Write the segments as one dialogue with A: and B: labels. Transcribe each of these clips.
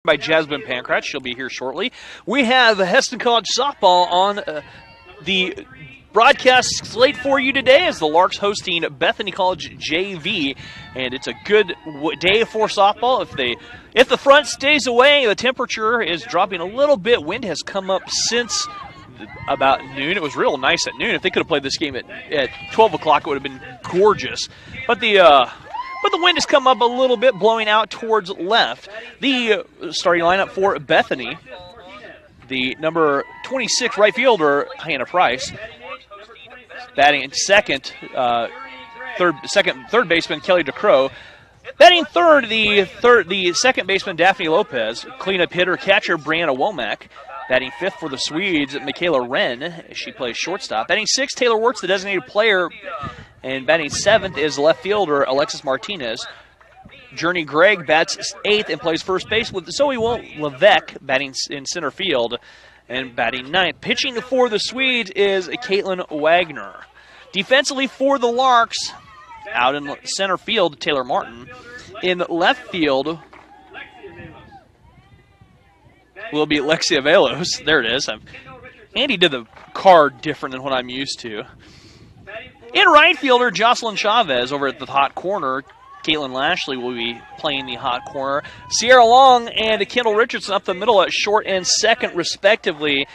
A: by Jasmine Pankratz. She'll be here shortly. We have Hesston College softball on the broadcast slate for you today as the Larks hosting Bethany College JV, and it's a good day for softball. If the front stays away, the temperature is dropping a little bit. Wind has come up since about noon. It was real nice at noon. If they could have played this game at 12 o'clock, it would have been gorgeous. But the wind has come up a little bit, blowing out towards left. The starting lineup for Bethany, the number 26 right fielder, Hannah Price. Batting in second, third baseman, Kelly DeCrow. Batting third, the second baseman, Daphne Lopez. Cleanup hitter, catcher, Brianna Womack. Batting fifth for the Swedes, Michaela Wren. She plays shortstop. Batting sixth, Taylor Wirtz, the designated player. And batting seventh is left fielder Alexis Martinez. Journey Gregg bats eighth and plays first base with Zoe Levesque batting in center field. And batting ninth. Pitching for the Swedes is Caitlin Wagner. Defensively for the Larks, out in center field, Taylor Martin. In left field will be Lexia Velos. There it is. Andy did the card different than what I'm used to. In right fielder, Jocelyn Chavez over at the hot corner. Caitlin Lashley will be playing the hot corner. Sierra Long and Kendall Richardson up the middle at short and second, respectively.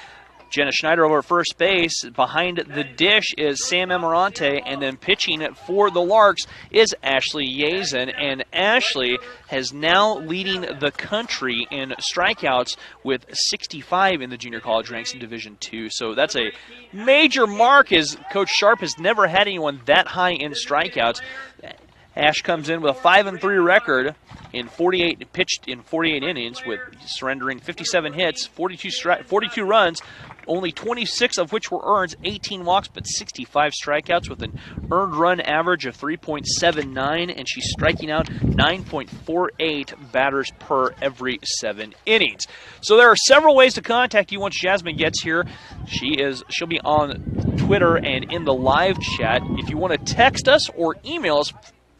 A: Jenna Schneider over at first base. Behind the dish is Sam Amarante, and then pitching for the Larks is Ashley Yazen. And Ashley is now leading the country in strikeouts with 65 in the junior college ranks in Division II. So that's a major mark, as Coach Sharp has never had anyone that high in strikeouts. Ash comes in with a 5-3 record in 48 pitched in 48 innings, with surrendering 57 hits, 42 runs, only 26 of which were earned, 18 walks, but 65 strikeouts with an earned run average of 3.79, and she's striking out 9.48 batters per every 7 innings. So there are several ways to contact you once Jasmine gets here. She'll be on Twitter and in the live chat. If you want to text us or email us,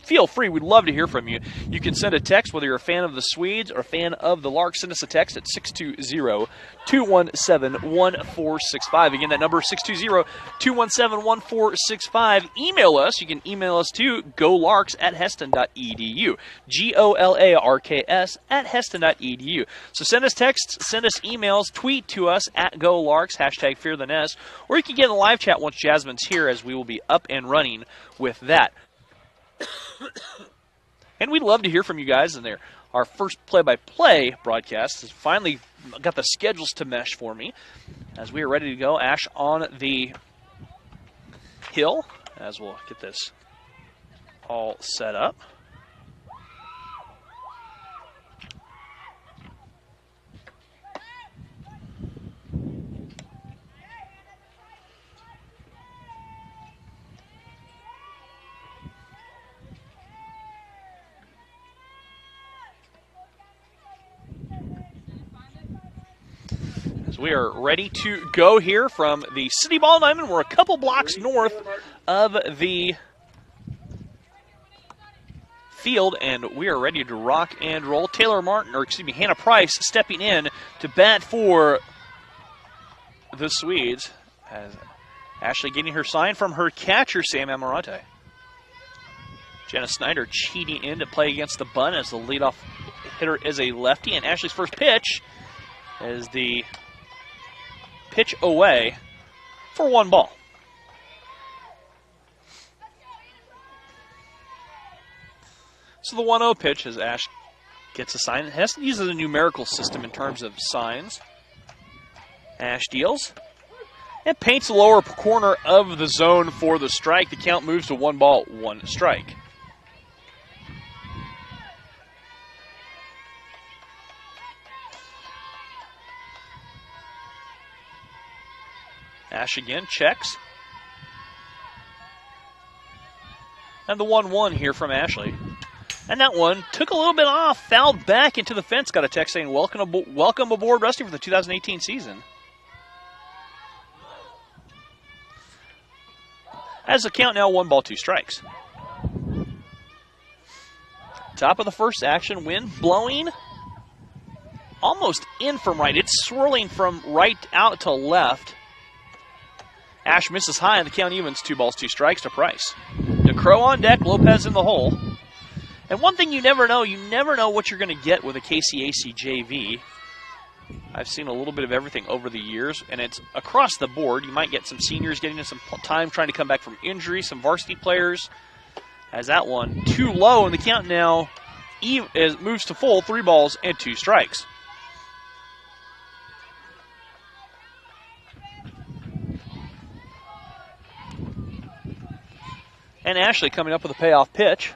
A: feel free. We'd love to hear from you. You can send a text, whether you're a fan of the Swedes or a fan of the Larks. Send us a text at 620-217-1465. Again, that number is 620-217-1465. Email us. You can email us to golarks@hesston.edu. GOLARKS @hesston.edu. So send us texts, send us emails, tweet to us at golarks, #FearTheNest, or you can get in the live chat once Jasmine's here, as we will be up and running with that. And we'd love to hear from you guys in there. Our first play-by-play broadcast has finally got the schedules to mesh for me, as we are ready to go. Ash on the hill, as we'll get this all set up. We are ready to go here from the City Ball Diamond. We're a couple blocks north of the field, and we are ready to rock and roll. Hannah Price stepping in to bat for the Swedes, as Ashley getting her sign from her catcher, Sam Amarante. Jenna Snyder cheating in to play against the bunt, as the leadoff hitter is a lefty, and Ashley's first pitch is the pitch away for 1 ball. So the 1-0 pitch, as Ash gets a sign. Hesston uses a numerical system in terms of signs. Ash deals and paints the lower corner of the zone for the strike. The count moves to 1 ball, 1 strike. Ash again checks. And the 1-1 here from Ashley. And that one took a little bit off, fouled back into the fence. Got a text saying, welcome aboard, Rusty, for the 2018 season. As the count now, 1 ball, 2 strikes. Top of the first action, wind blowing almost in from right. It's swirling from right out to left. Ash misses high, and the count evens. 2 balls, 2 strikes to Price. DeCrow on deck, Lopez in the hole. And one thing you never know what you're going to get with a KCAC JV. I've seen a little bit of everything over the years, and it's across the board. You might get some seniors getting some time trying to come back from injury, some varsity players. Has that one too low, and the count now moves to full. 3 balls and 2 strikes. And Ashley coming up with a payoff pitch.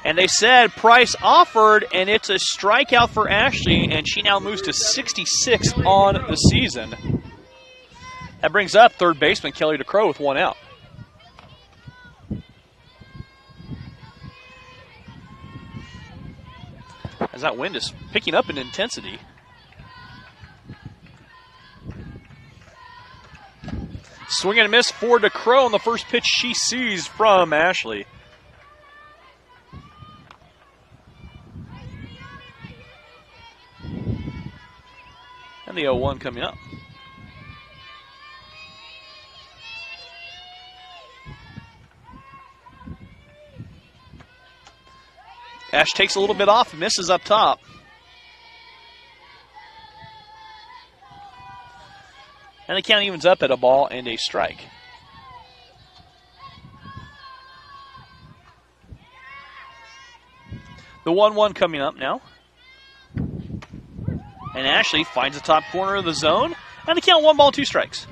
A: And they said Price offered, and it's a strikeout for Ashley, and she now moves to 66 on the season. That brings up third baseman Kelly DeCrow with 1 out. As that wind is picking up in intensity. Swing and a miss for DeCrow on the first pitch she sees from Ashley. And the 0-1 coming up. Ash takes a little bit off, misses up top. And the count evens up at a ball and a strike. The 1-1 coming up now. And Ashley finds the top corner of the zone. And the count 1 ball, 2 strikes.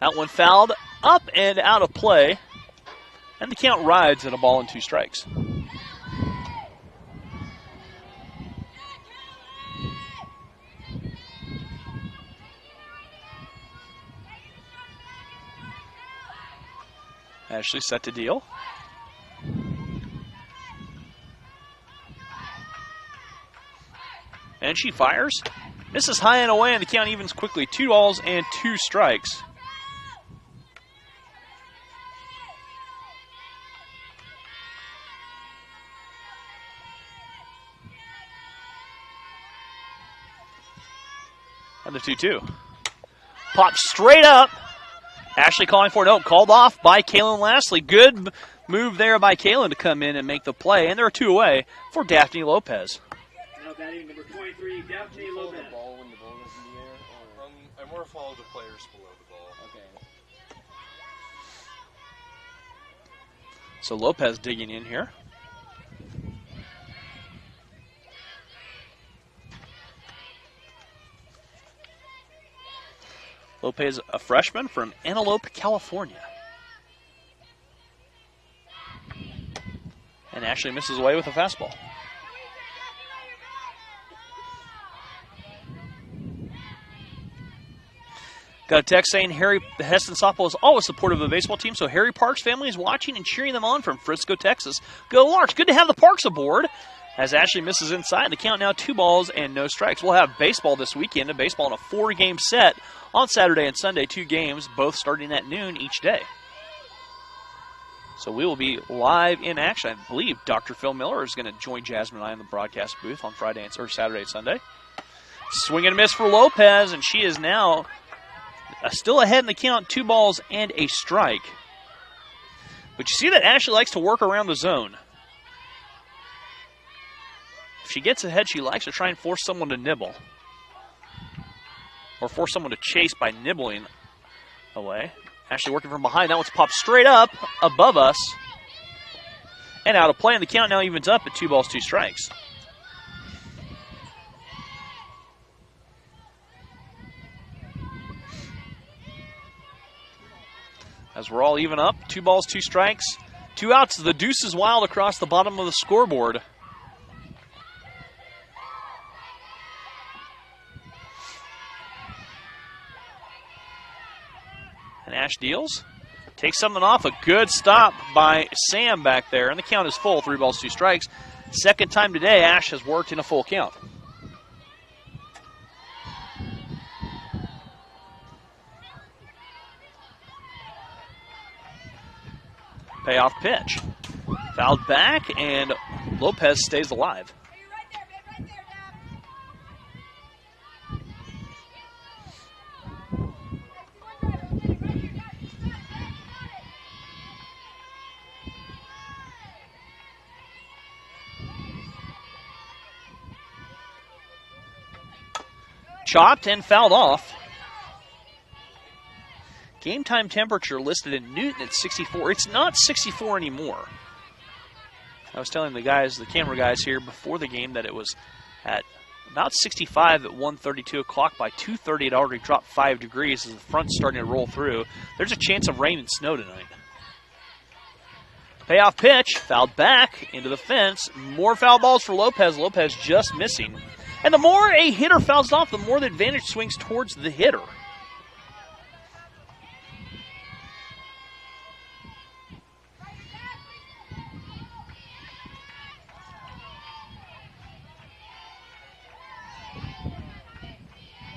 A: That one fouled up and out of play. And the count rides at a ball and 2 strikes. Ashley set to deal. And she fires. Misses high and away, and the count evens quickly. 2 balls and 2 strikes. And the 2-2. Pops straight up. Ashley calling for it. No, called off by Kaylin Lastly. Good move there by Kaylin to come in and make the play. And there are 2 away for Daphne Lopez.
B: Now batting number 23, Daphne Lopez.
C: The ball when the ball goes in the air? Or? I more follow the players below the ball. Okay.
A: So Lopez digging in here. Lopez, a freshman from Antelope, California. And Ashley misses away with a fastball. Got a text saying Harry Heston Softball is always supportive of the baseball team, so Harry Parks' family is watching and cheering them on from Frisco, Texas. Go Larks. Good to have the Parks aboard. As Ashley misses inside, the count now 2 balls and no strikes. We'll have baseball this weekend, a baseball in a 4-game set on Saturday and Sunday, 2 games, both starting at noon each day. So we will be live in action. I believe Dr. Phil Miller is going to join Jasmine and I in the broadcast booth on Saturday and Sunday. Swing and a miss for Lopez, and she is now still ahead in the count, 2 balls and a strike. But you see that Ashley likes to work around the zone. If she gets ahead, she likes to try and force someone to nibble. Or force someone to chase by nibbling away. Ashley working from behind. That one's popped straight up above us. And out of play, and the count now evens up at 2 balls, 2 strikes. As we're all even up, 2 balls, 2 strikes. 2 outs. The deuce is wild across the bottom of the scoreboard. And Ash deals. Takes something off. A good stop by Sam back there. And the count is full. 3 balls, 2 strikes. Second time today, Ash has worked in a full count. Payoff pitch. Fouled back, and Lopez stays alive. Chopped and fouled off. Game time temperature listed in Newton at 64. It's not 64 anymore. I was telling the guys, the camera guys here before the game, that it was at about 65 at 1:32 o'clock. By 2:30, it already dropped 5 degrees as the front's starting to roll through. There's a chance of rain and snow tonight. Payoff pitch, fouled back into the fence. More foul balls for Lopez. Lopez just missing. And the more a hitter fouls off, the more the advantage swings towards the hitter.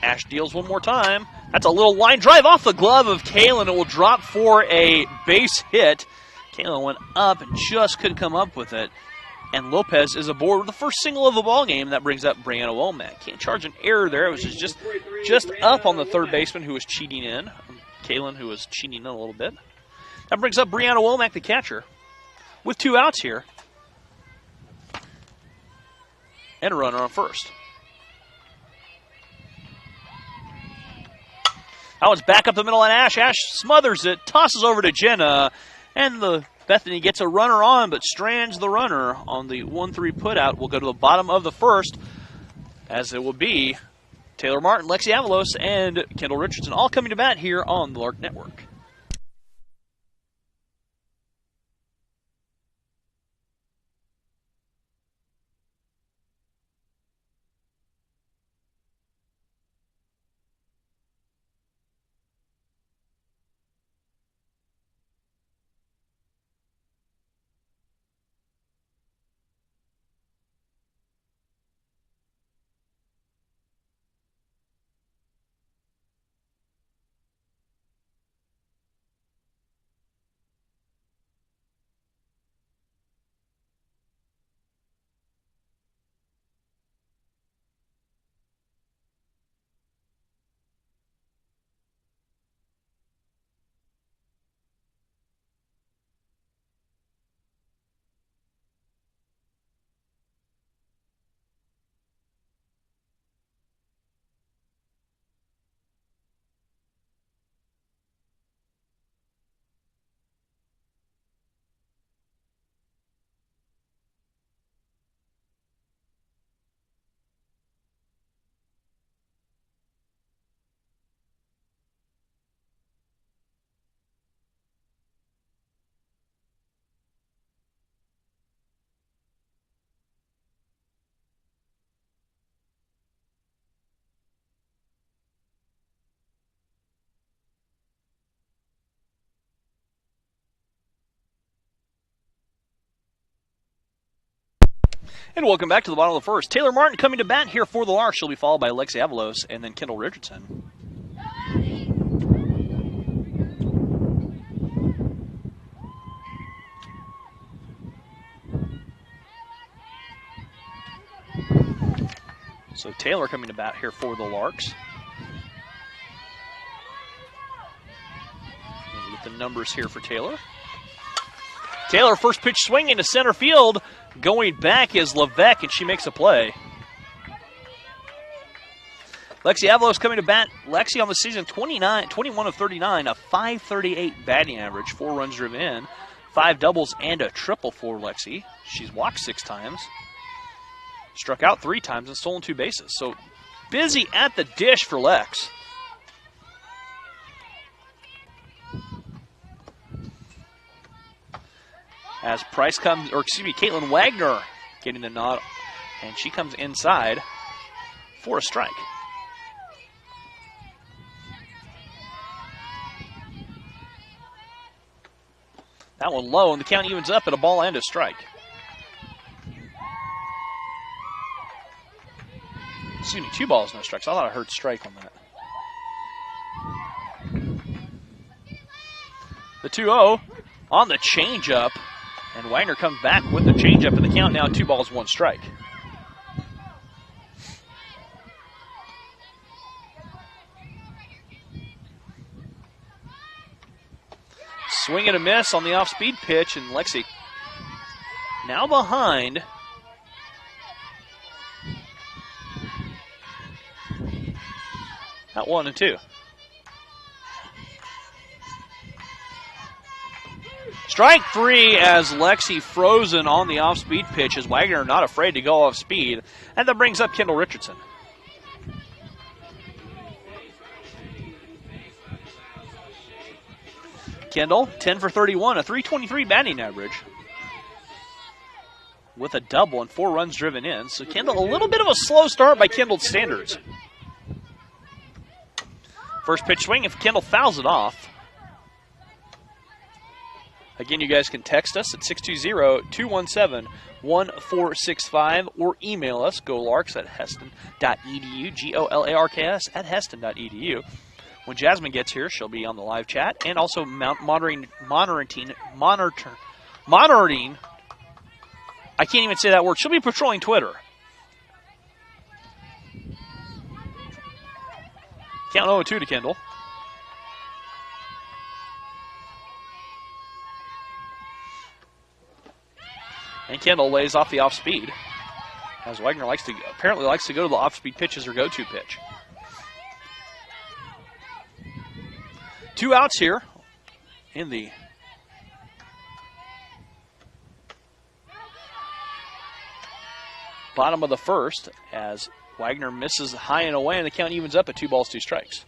A: Ash deals one more time. That's a little line drive off the glove of Kalen. It will drop for a base hit. Kalen went up and just couldn't come up with it. And Lopez is aboard with the first single of the ball game. That brings up Brianna Womack. Can't charge an error there. It was just up on the third baseman who was cheating in. Kalen, who was cheating in a little bit. That brings up Brianna Womack, the catcher, with 2 outs here. And a runner on first. That one's back up the middle on Ash. Ash smothers it, tosses over to Jenna, and the Bethany gets a runner on, but strands the runner on the 1-3 putout. Will go to the bottom of the first, as it will be Taylor Martin, Lexi Avalos, and Kendall Richardson all coming to bat here on the Lark Network. And welcome back to the bottom of the first. Taylor Martin coming to bat here for the Larks. She'll be followed by Lexi Avalos and then Kendall Richardson. So Taylor coming to bat here for the Larks. Get the numbers here for Taylor. Taylor, first pitch swing into center field. Going back is Levesque, and she makes a play. Lexi Avalos coming to bat. Lexi on the season, 21 of 39, a .538 batting average, 4 runs driven in, 5 doubles and a triple for Lexi. She's walked 6 times, struck out 3 times, and stolen 2 bases. So busy at the dish for Lex. As Price comes, or excuse me, Caitlin Wagner getting the nod, and she comes inside for a strike. That one low, and the count evens up at a ball and a strike. Excuse me, 2 balls, no strikes. I thought I heard strike on that. The 2-0 on the changeup, and Wagner comes back with the changeup in the count now, 2 balls, 1 strike. Swing and a miss on the off-speed pitch, and Lexi now behind. At 1-2. Strike 3 as Lexi frozen on the off-speed pitch as Wagner not afraid to go off speed. And that brings up Kendall Richardson. Kendall, 10 for 31, a 323 batting average. With a double and 4 runs driven in. So Kendall, a little bit of a slow start by Kendall's standards. First pitch swing, if Kendall fouls it off. Again, you guys can text us at 620-217-1465 or email us, golarks@heston.edu, GOLARKS@heston.edu. When Jasmine gets here, she'll be on the live chat and also monitoring. I can't even say that word. She'll be patrolling Twitter. Count 0-2 to Kendall. And Kendall lays off the off-speed, as Wagner apparently likes to go to the off-speed pitch as her go-to pitch. 2 outs here in the bottom of the first, as Wagner misses high and away, and the count evens up at 2 balls, 2 strikes.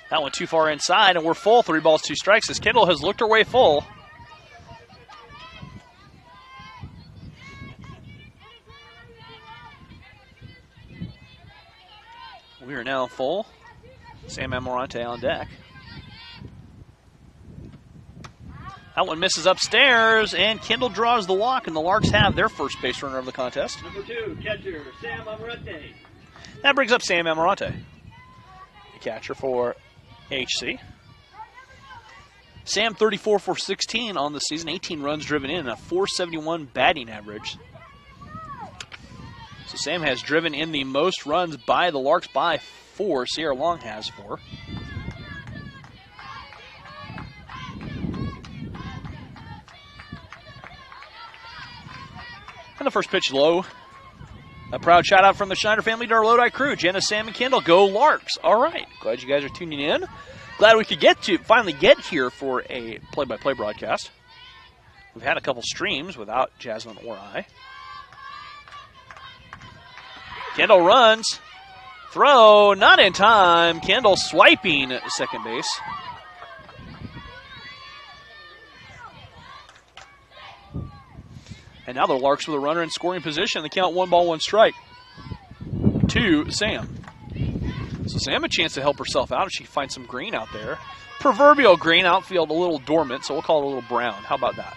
A: That one too far inside, and we're full, 3 balls, 2 strikes, as Kendall has looked her way full. We are now full. Sam Amorante on deck. That one misses upstairs, and Kendall draws the walk, and the Larks have their first base runner of the contest.
B: Number 2, catcher, Sam Amorante.
A: That brings up Sam Amorante, the catcher for HC. Sam 34 for 16 on the season, 18 runs driven in, and a 471 batting average. So Sam has driven in the most runs by the Larks by 4. Sierra Long has 4. And the first pitch low. A proud shout out from the Schneider family to our Lodi crew. Jenna, Sam, and Kendall. Go Larks. All right. Glad you guys are tuning in. Glad we could finally get here for a play-by-play broadcast. We've had a couple streams without Jasmine or I. Kendall runs. Throw, not in time. Kendall swiping second base. And now the Larks with a runner in scoring position. They count 1 ball, 1 strike to Sam. So Sam a chance to help herself out if she finds some green out there. Proverbial green, outfield a little dormant, so we'll call it a little brown. How about that?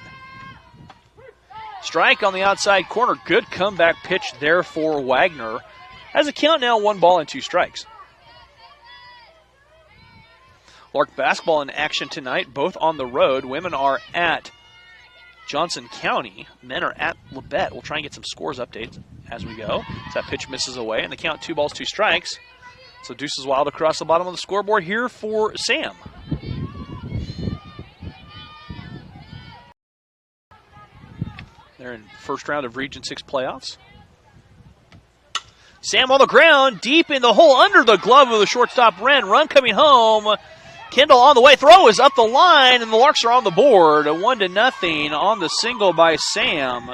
A: Strike on the outside corner. Good comeback pitch there for Wagner. As a count now, 1 ball and 2 strikes. Lark basketball in action tonight, both on the road. Women are at Johnson County. Men are at Labette. We'll try and get some scores updates as we go. So that pitch misses away, and the count 2 balls, 2 strikes. So Deuces Wild across the bottom of the scoreboard here for Sam. They're in first round of Region 6 playoffs. Sam on the ground, deep in the hole, under the glove of the shortstop Wren. Run coming home. Kendall on the way. Throw is up the line, and the Larks are on the board. 1-0 on the single by Sam.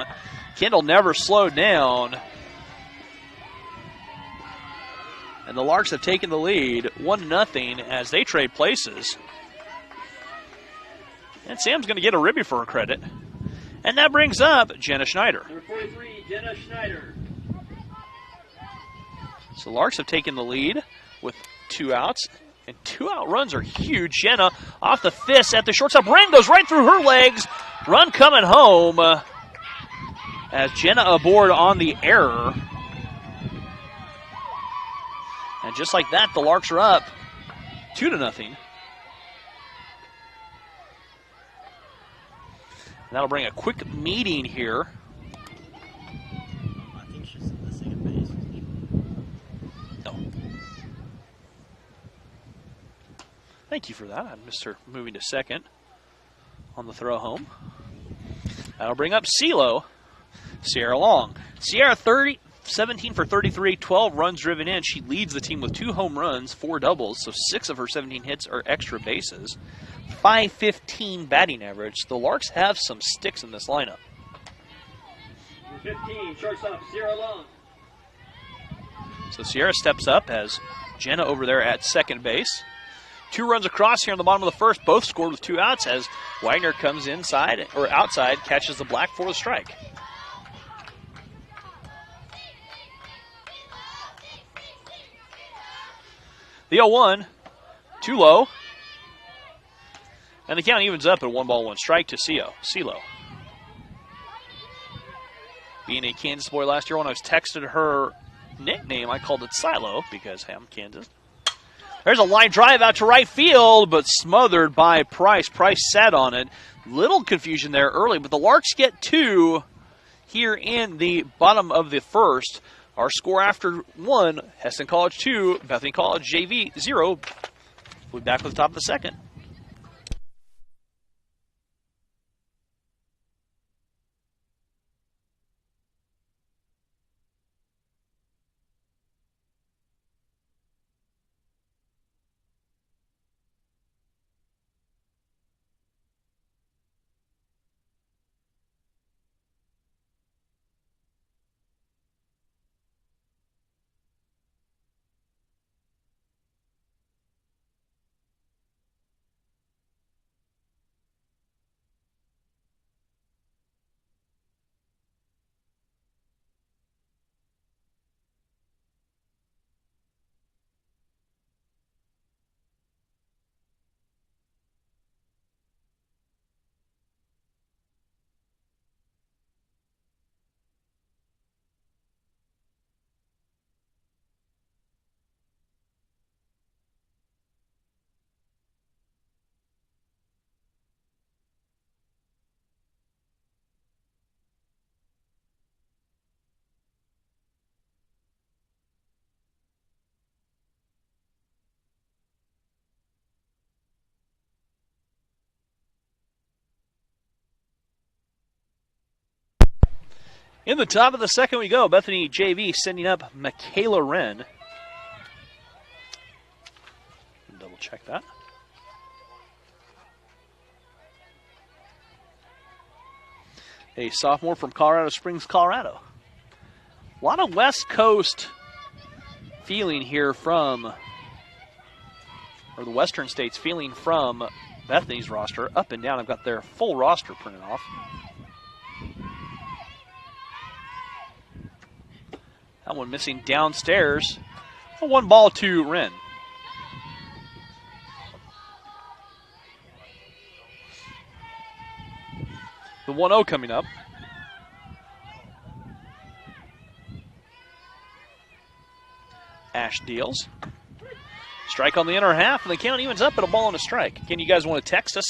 A: Kendall never slowed down. And the Larks have taken the lead 1-0 as they trade places. And Sam's going to get a ribby for her credit. And that brings up Jenna Schneider.
B: Number 43, Jenna Schneider.
A: So the Larks have taken the lead with 2 outs. And 2 out runs are huge. Jenna off the fist at the shortstop. Rain goes right through her legs. Run coming home as Jenna aboard on the error. And just like that, the Larks are up 2-0. That'll bring a quick meeting here.
D: I think she's in the second base.
A: No. Thank you for that. I missed her moving to second on the throw home. That'll bring up CeeLo. Sierra Long. Sierra 17 for 33, 12 runs driven in. She leads the team with 2 home runs, 4 doubles, so 6 of her 17 hits are extra bases. 515 batting average. The Larks have some sticks in this lineup.
B: Number 15, shortstop, Sierra Long.
A: So Sierra steps up as Jenna over there at second base. 2 runs across here in the bottom of the first, both scored with 2 outs as Wagner comes inside or outside, catches the black for the strike. The 0-1, too low. And the count evens up at 1-1 strike to CeeLo. Being a Kansas boy last year, when I was texted her nickname, I called it Silo because hey, I'm Kansas. There's a line drive out to right field, but smothered by Price. Price sat on it. Little confusion there early, but the Larks get 2 here in the bottom of the first. Our score after 1, Hesston College 2, Bethany College JV 0. We'll be back with the top of the second. In the top of the second we go. Bethany JV sending up Michaela Wren. Double check that. A sophomore from Colorado Springs, Colorado. A lot of West Coast feeling here from, or the Western states feeling from Bethany's roster. Up and down, I've got their full roster printed off. That one missing downstairs. A 1 to Wren. The 1-0 coming up. Ash deals. Strike on the inner half, and the count evens up at a ball and a strike. Again, you guys want to text us,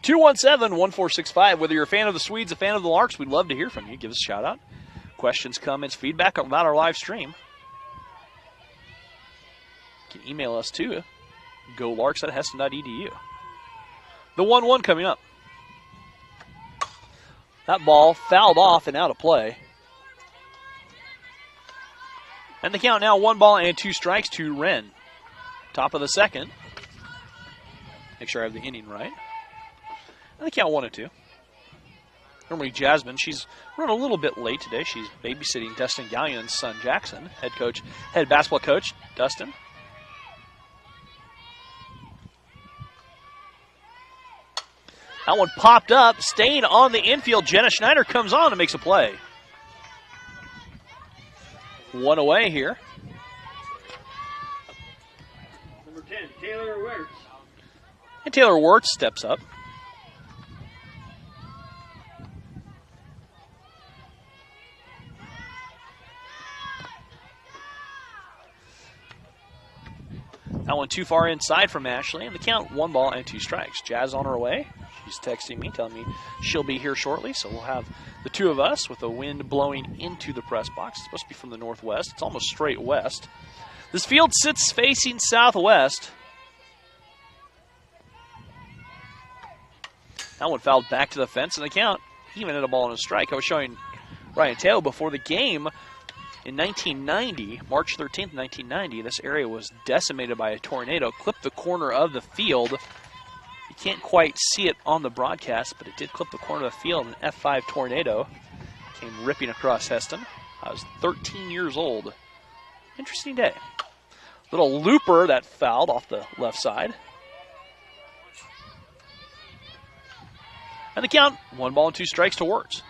A: 620-217-1465. Whether you're a fan of the Swedes, a fan of the Larks, we'd love to hear from you. Give us a shout-out. Questions, comments, feedback about our live stream. You can email us too. golarks@heston.edu. The 1-1 coming up. That ball fouled off and out of play. And the count now 1-2 strikes to Wren. Top of the second. Make sure I have the inning right. And the count 1-2. Normally Jasmine, she's run a little bit late today. She's babysitting Dustin Gallion's son Jackson, head basketball coach Dustin. That one popped up, staying on the infield. Jenna Schneider comes on and makes a play. 1 away here.
B: Number 10, Taylor Wirtz.
A: And Taylor Wirtz steps up. That one too far inside from Ashley, and the count 1 ball and 2 strikes. Jazz on her way. She's texting me, telling me she'll be here shortly, so we'll have the two of us with the wind blowing into the press box. It's supposed to be from the northwest. It's almost straight west. This field sits facing southwest. That one fouled back to the fence, and the count even at a ball and a strike. I was showing Ryan Taylor before the game in 1990, March 13th, 1990. This area was decimated by a tornado, clipped the corner of the field. You can't quite see it on the broadcast, but it did clip the corner of the field. An F5 tornado came ripping across Heston. I was 13 years old. Interesting day. Little looper that fouled off the left side. And the count, 1 ball and 2 strikes to Wirtz.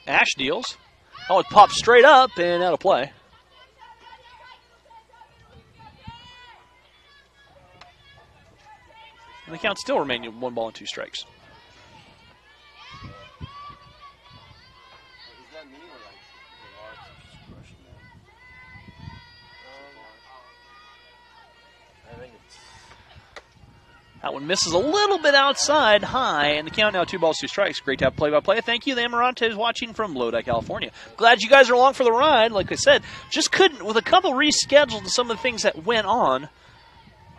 A: Ash deals. Oh, it pops straight up and out of play. And the count still remaining 1 ball and 2 strikes. That one misses a little bit outside, high, and the count now 2 balls, 2 strikes. Great to have play-by-play. Thank you, the Amarantes watching from Lodi, California. Glad you guys are along for the ride. Like I said, just couldn't, with a couple rescheduled and some of the things that went on,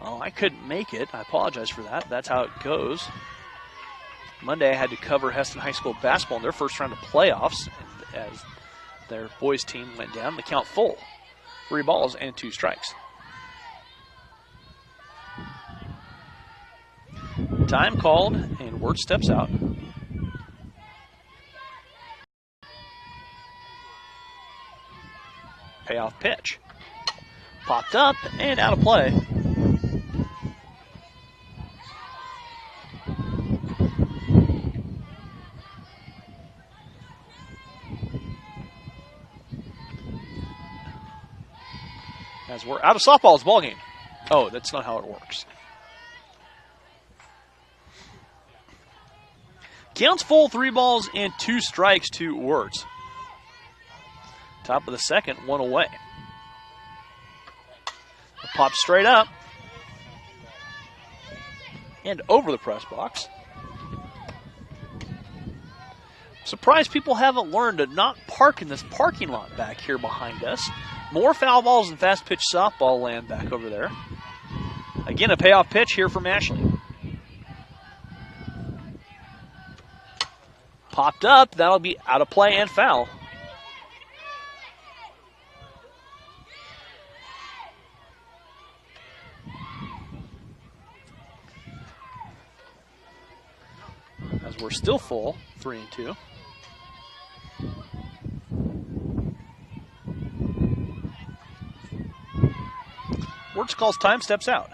A: I couldn't make it. I apologize for that. That's how it goes. Monday, I had to cover Heston High School basketball in their first round of playoffs as their boys team went down. The count full. 3 balls and 2 strikes. Time called, and Wirtz steps out. Payoff pitch. Popped up and out of play. As we're out of softball's ball game. Oh, that's not how it works. Counts full, 3 balls and 2 strikes to Wirtz. Top of the second, 1 away. Pop straight up. And over the press box. Surprised people haven't learned to not park in this parking lot back here behind us. More foul balls and fast pitch softball land back over there. Again, a payoff pitch here from Ashley. Popped up, that'll be out of play and foul. As we're still full, 3-2. Wirtz calls time, steps out.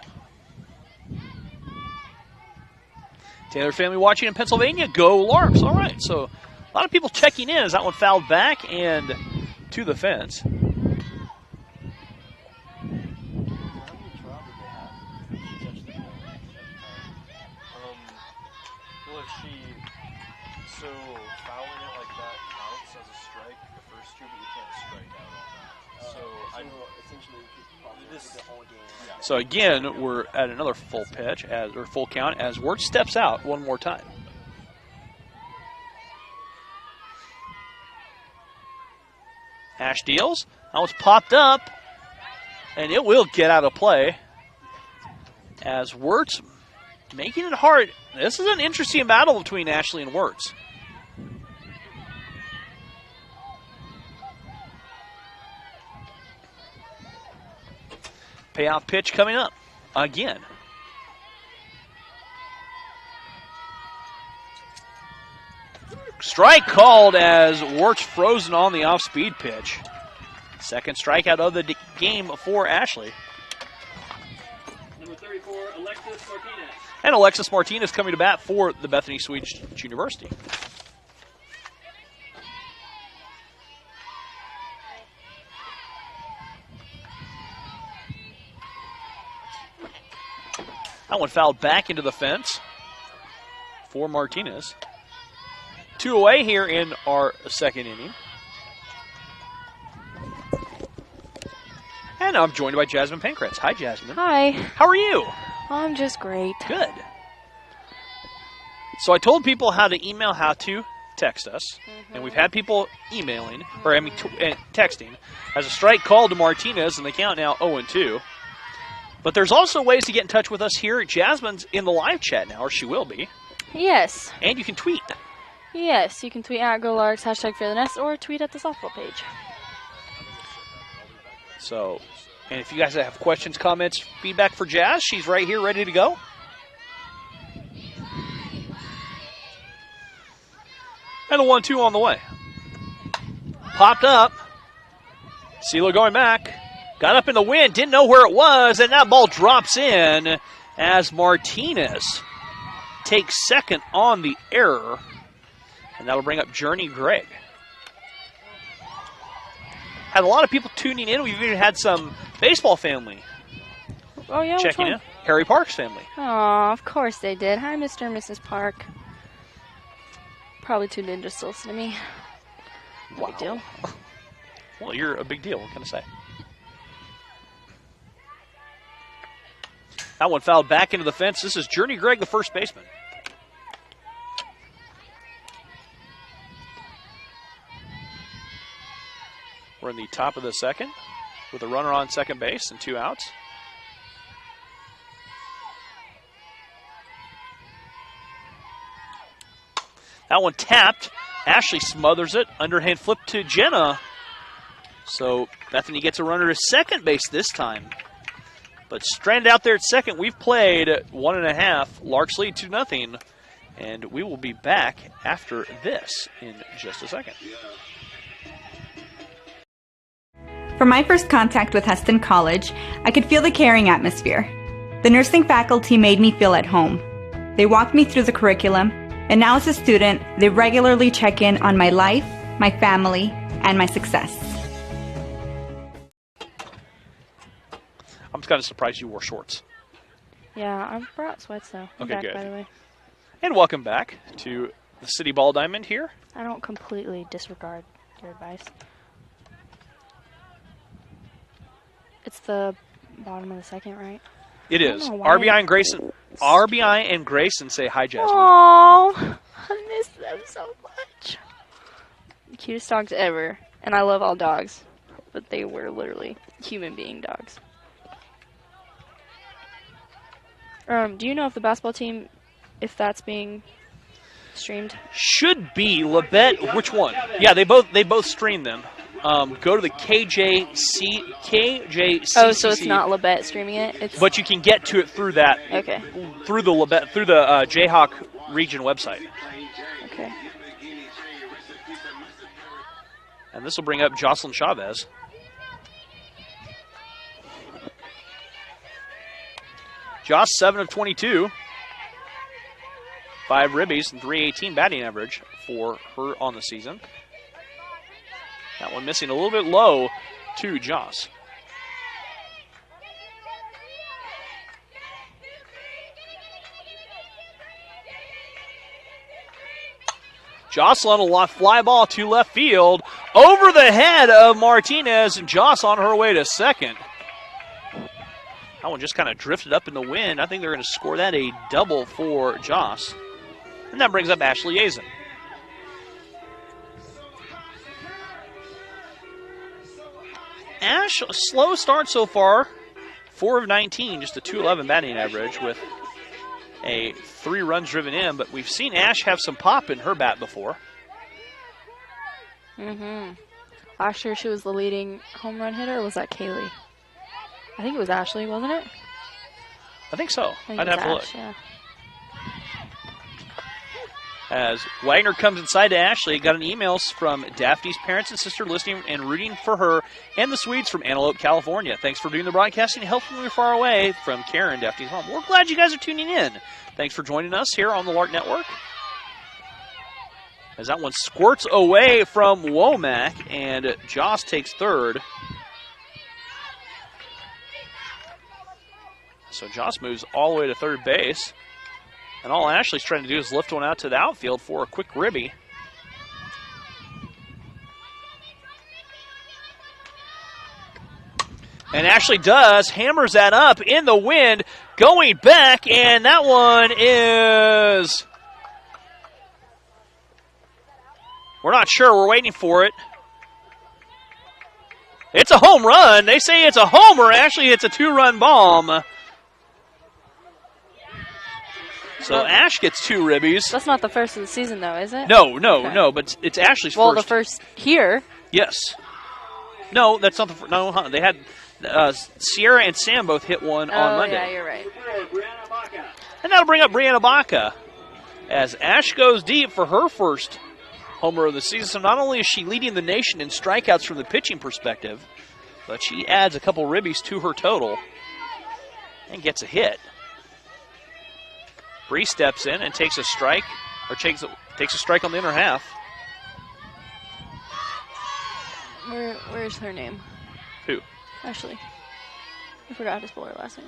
A: Taylor family watching in Pennsylvania, go Larks. All right, so a lot of people checking in as that one fouled back and to the fence.
C: Well, if she, so fouling it like that counts as a strike, the first 2, but you can't strike out on that. So essentially, this the whole game. Yeah.
A: So again, we're at another full pitch, or full count, as Wirtz steps out one more time. Ash deals. That was popped up, and it will get out of play. As Wirtz making it hard. This is an interesting battle between Ashley and Wirtz. Payoff pitch coming up again. Strike called as Wirtz frozen on the off-speed pitch. Second strikeout of the game for Ashley.
B: Number 34, Alexis Martinez.
A: And Alexis Martinez coming to bat for the Bethany Swedish University. That one fouled back into the fence for Martinez. 2 away here in our second inning. And I'm joined by Jasmine Pankratz. Hi, Jasmine.
D: Hi.
A: How are you?
D: I'm just great.
A: Good. So I told people how to email, how to text us, and we've had people emailing, or texting, as a strike call to Martinez, and they count now 0-2. But there's also ways to get in touch with us here. Jasmine's in the live chat now, or she will be.
D: Yes.
A: And you can tweet.
D: Yes, you can tweet at GoLarks, #FairTheNest, or tweet at the softball page.
A: So, and if you guys have questions, comments, feedback for Jazz, she's right here ready to go. And a 1-2 on the way. Popped up. CeeLo going back. Got up in the wind, didn't know where it was, and that ball drops in as Martinez takes second on the error. And that'll bring up Journey Gregg. Had a lot of people tuning in. We've even had some baseball family checking in. Harry Park's family.
D: Oh, of course they did. Hi, Mr. and Mrs. Park. Probably tuned in just to listen to me.
A: Wow.
D: Big deal.
A: Well, you're a big deal. What can I say? That one fouled back into the fence. This is Journey Gregg, the first baseman. We're in the top of the second with a runner on second base and 2 outs. That one tapped. Ashley smothers it. Underhand flip to Jenna. So Bethany gets a runner to second base this time. But stranded out there at second, we've played 1.5. Larks lead 2-0. And we will be back after this in just a second.
E: From my first contact with Heston College, I could feel the caring atmosphere. The nursing faculty made me feel at home. They walked me through the curriculum, and now as a student, they regularly check in on my life, my family, and my success.
A: I'm kind of surprised you wore shorts.
D: Yeah, I brought sweats though. I'm
A: Okay,
D: back,
A: good.
D: by the way.
A: And welcome back to the City Ball Diamond here.
D: I don't completely disregard your advice. It's the bottom of the second, right?
A: It
D: I don't
A: is.
D: know why
A: RBI and Grayson say hi, Jasmine.
D: Oh, I miss them so much. Cutest dogs ever, and I love all dogs, but they were literally human being dogs. Do you know if the basketball team, if that's being streamed?
A: Should be Labette. Which one? Yeah, they both stream them. Go to the KJCC.
D: Oh, so it's not Labette streaming it. It's
A: But you can get to it through that.
D: Okay.
A: Through the Labette, through the Jayhawk region website.
D: Okay.
A: And this will bring up Jocelyn Chavez. Josh, 7 of 22. 5 ribbies and 318 batting average for her on the season. That one missing a little bit low to Joss. Jocelyn will fly ball to left field. Over the head of Martinez, and Joss on her way to second. That one just kind of drifted up in the wind. I think they're going to score that a double for Joss. And that brings up Ashley Yazen. Ash, a slow start so far. 4 of 19, just a 211 batting average with a 3 runs driven in. But we've seen Ash have some pop in her bat before.
D: Last year she was the leading home run hitter, or was that Kaylee? I think it was Ashley, wasn't it?
A: I think so.
D: I think
A: I'd
D: it was
A: have to
D: Ash,
A: look.
D: yeah.
A: As Wagner comes inside to Ashley, got an email from Daphne's parents and sister listening and rooting for her and the Swedes from Antelope, California. Thanks for doing the broadcasting and helping me far away from Karen, Daphne's mom. We're glad you guys are tuning in. Thanks for joining us here on the Lark Network. As that one squirts away from Womack, and Joss takes third. So Joss moves all the way to third base. And all Ashley's trying to do is lift one out to the outfield for a quick ribby. And Ashley does, hammers that up in the wind, going back, and that one is... We're not sure. We're waiting for it. It's a home run. They say it's a homer. Actually, it's a 2-run bomb. So Ash gets 2 ribbies.
D: That's not the first of the season, though, is it?
A: No,
D: Okay.
A: but it's Ashley's first.
D: Well, the first here.
A: Yes. No, that's not the first. No, they had Sierra and Sam both hit one on Monday.
D: Yeah, you're right.
A: And that'll bring up Brianna Baca as Ash goes deep for her first homer of the season. So not only is she leading the nation in strikeouts from the pitching perspective, but she adds a couple ribbies to her total and gets a hit. Bree steps in and takes a strike, or takes a strike on the inner half.
D: Where's her name?
A: Who?
D: Ashley. I forgot to spell her last name.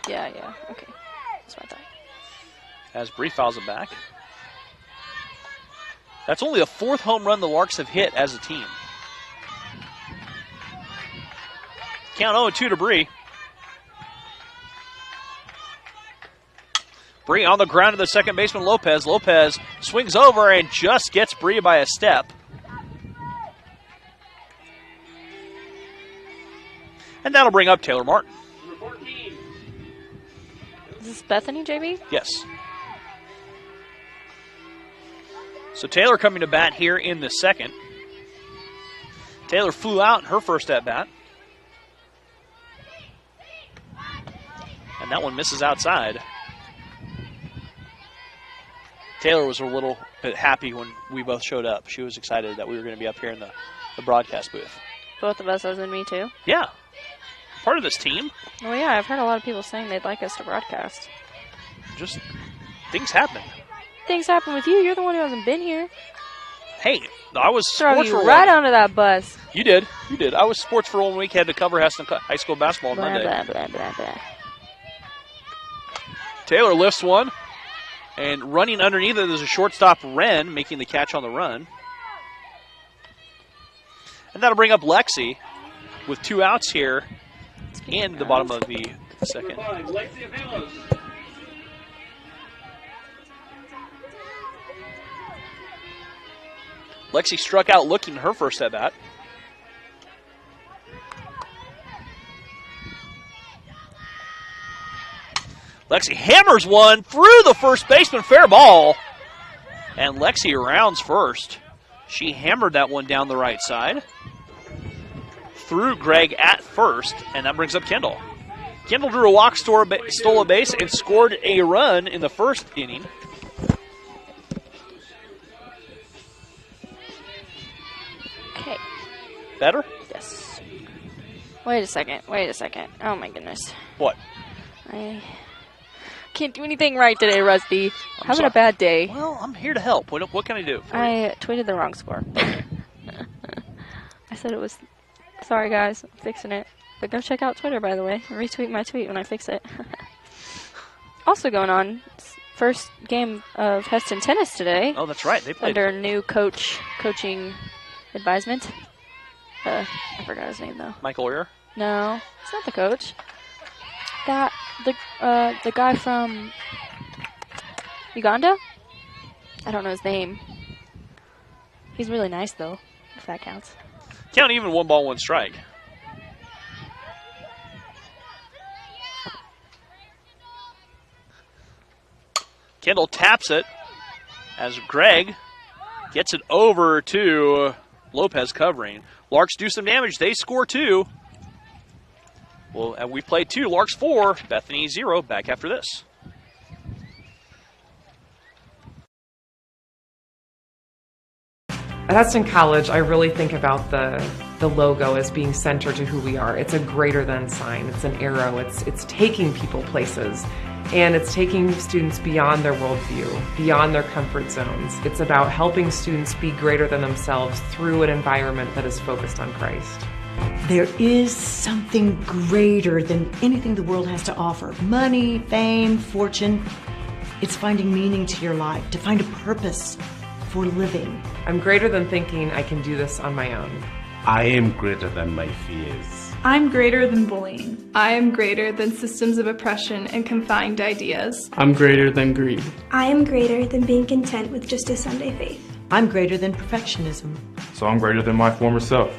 D: Yeah, okay. That's what I thought.
A: As Bree fouls it back. That's only the 4th home run the Larks have hit as a team. Count 0-2 to Bree. Bree on the ground to the second baseman, Lopez. Lopez swings over and just gets Bree by a step. And that'll bring up Taylor Martin.
B: Number 14.
D: Is this Bethany, JB?
A: Yes. So Taylor coming to bat here in the second. Taylor flew out in her first at-bat. And that one misses outside. Taylor was a little bit happy when we both showed up. She was excited that we were going to be up here in the broadcast booth.
D: Both of us, as in me, too?
A: Yeah. Part of this team.
D: Oh, yeah, I've heard a lot of people saying they'd like us to broadcast.
A: Just things happen.
D: Things happen with you. You're the one who hasn't been here.
A: Hey, I was
D: Throw
A: sports
D: you
A: for
D: right
A: one.
D: onto that bus.
A: You did. I was sports for 1 week. Had to cover Heston High School basketball on
D: Blah,
A: Monday.
D: blah, blah, blah, blah.
A: Taylor lifts one. And running underneath it is a shortstop, Wren, making the catch on the run. And that'll bring up Lexi with 2 outs here in the bottom of the second.
B: Number 5, Lexi Avelos.
A: Lexi struck out looking her first at bat. Lexi hammers one through the first baseman, fair ball. And Lexi rounds first. She hammered that one down the right side. Through Greg at first, and that brings up Kendall. Kendall drew a walk, stole a base, and scored a run in the first inning.
D: Okay.
A: Better?
D: Yes. Wait a second. Oh, my goodness.
A: What?
D: I can't do anything right today, Rusty. Having
A: sorry.
D: a bad day.
A: Well, I'm here to help. What can I do for you?
D: I tweeted the wrong score. I said it was... Sorry, guys. I'm fixing it. But go check out Twitter, by the way. Retweet my tweet when I fix it. Also going on, first game of Heston tennis today.
A: Oh, that's right. They played.
D: Under new coaching advisement. I forgot his name, though.
A: Michael Oyer.
D: No, it's not the coach. The guy from Uganda? I don't know his name. He's really nice, though, if that counts.
A: Count even, 1 ball, 1 strike. Kendall taps it as Greg gets it over to Lopez covering. Larks do some damage. They score 2. Well, and we played 2. Larks 4. Bethany 0. Back after this.
F: At Heston College, I really think about the logo as being centered to who we are. It's a greater than sign. It's an arrow. It's taking people places. And it's taking students beyond their worldview, beyond their comfort zones. It's about helping students be greater than themselves through an environment that is focused on Christ.
G: There is something greater than anything the world has to offer. Money, fame, fortune. It's finding meaning to your life, to find a purpose for living.
F: I'm greater than thinking I can do this on my own.
H: I am greater than my fears.
I: I'm greater than bullying. I am greater than systems of oppression and confined ideas.
J: I'm greater than greed.
K: I am greater than being content with just a Sunday faith.
G: I'm greater than perfectionism.
J: So I'm greater than my former self.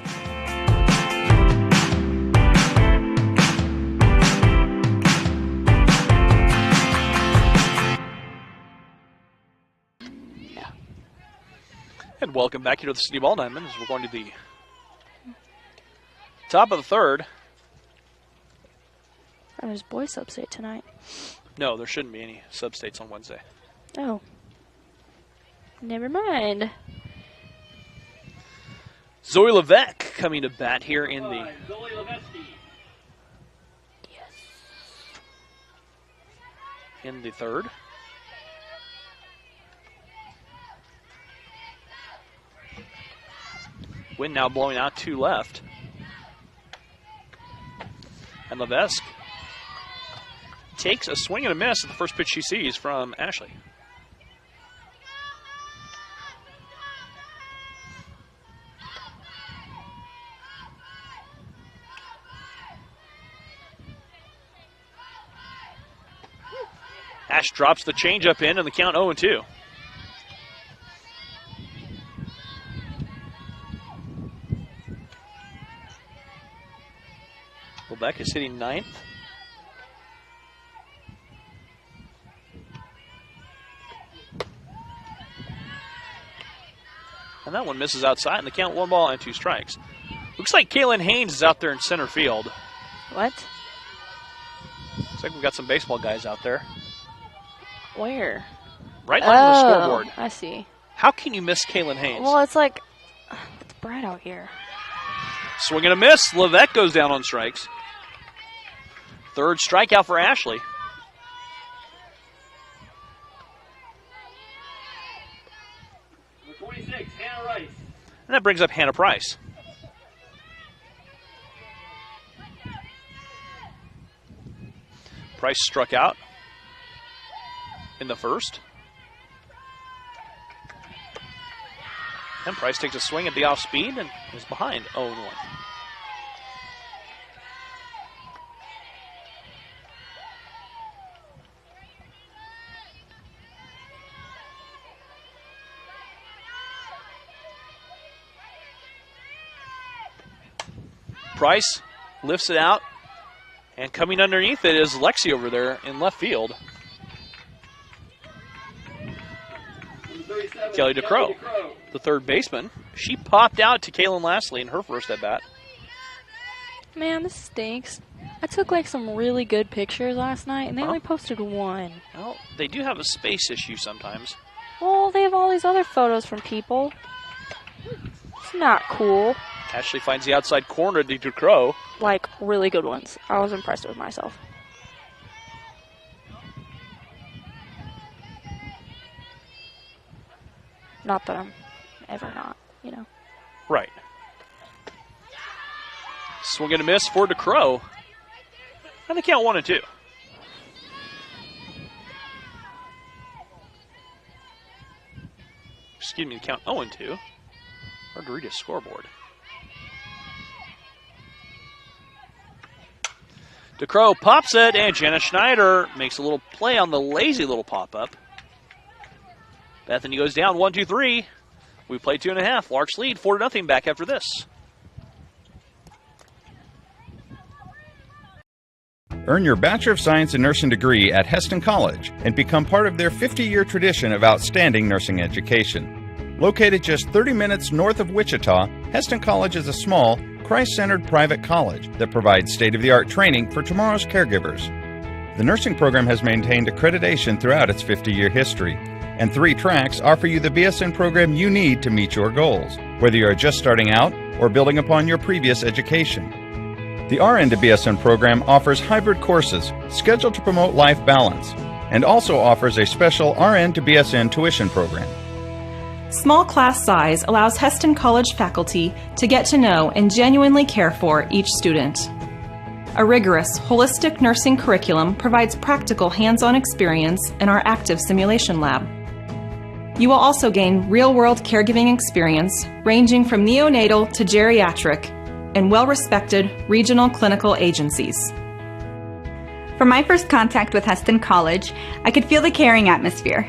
A: And welcome back here to the City Ball Diamond as we're going to the top of the third.
D: Oh, there's boys sub-state tonight.
A: No, there shouldn't be any sub-states on Wednesday.
D: Oh. Never mind.
A: Zoe Levesque coming to bat here in the...
B: Zoe Levesque.
D: Yes.
A: In the third. Wind now blowing out 2 left. And Levesque takes a swing and a miss at the first pitch she sees from Ashley. Ash drops the changeup in and the count 0-2. Lebeck is hitting 9th. And that one misses outside, and the count 1 ball and 2 strikes. Looks like Kaylin Haynes is out there in center field.
D: What?
A: Looks like we've got some baseball guys out there.
D: Where?
A: Right on the scoreboard.
D: I see.
A: How can you miss Kaylin Haynes?
D: Well, it's like, it's bright out here.
A: Swing and a miss. Levesque goes down on strikes. Third strikeout for Ashley.
B: Number 26, Hannah Rice.
A: And that brings up Hannah Price. Price struck out in the first. And Price takes a swing at the off speed and is behind 0-1. Price lifts it out, and coming underneath it is Lexi over there in left field. Kelly DeCrow, the third baseman. She popped out to Kaylin Lastly in her first at-bat.
D: Man, this stinks. I took like some really good pictures last night, and they only posted one.
A: Well, they do have a space issue sometimes.
D: Well, they have all these other photos from people. It's not cool.
A: Ashley finds the outside corner to DeCrow.
D: Like, really good ones. I was impressed with myself. Not that I'm ever not, you know.
A: Right. Swing and a miss for DeCrow. And the count 1-2. Excuse me, the count 0-2. Hard to read his scoreboard. DeCrow pops it, and Jenna Schneider makes a little play on the lazy little pop-up. Bethany goes down 1-2-3. We play 2.5. Larks lead 4-0 back after this.
L: Earn your Bachelor of Science in Nursing degree at Heston College and become part of their 50-year tradition of outstanding nursing education. Located just 30 minutes north of Wichita, Heston College is a small, Christ-centered private college that provides state-of-the-art training for tomorrow's caregivers. The nursing program has maintained accreditation throughout its 50-year history, and 3 tracks offer you the BSN program you need to meet your goals, whether you are just starting out or building upon your previous education. The RN to BSN program offers hybrid courses scheduled to promote life balance, and also offers a special RN to BSN tuition program.
F: Small class size allows Heston College faculty to get to know and genuinely care for each student. A rigorous, holistic nursing curriculum provides practical hands-on experience in our active simulation lab. You will also gain real-world caregiving experience ranging from neonatal to geriatric in well-respected regional clinical agencies.
E: From my first contact with Heston College, I could feel the caring atmosphere.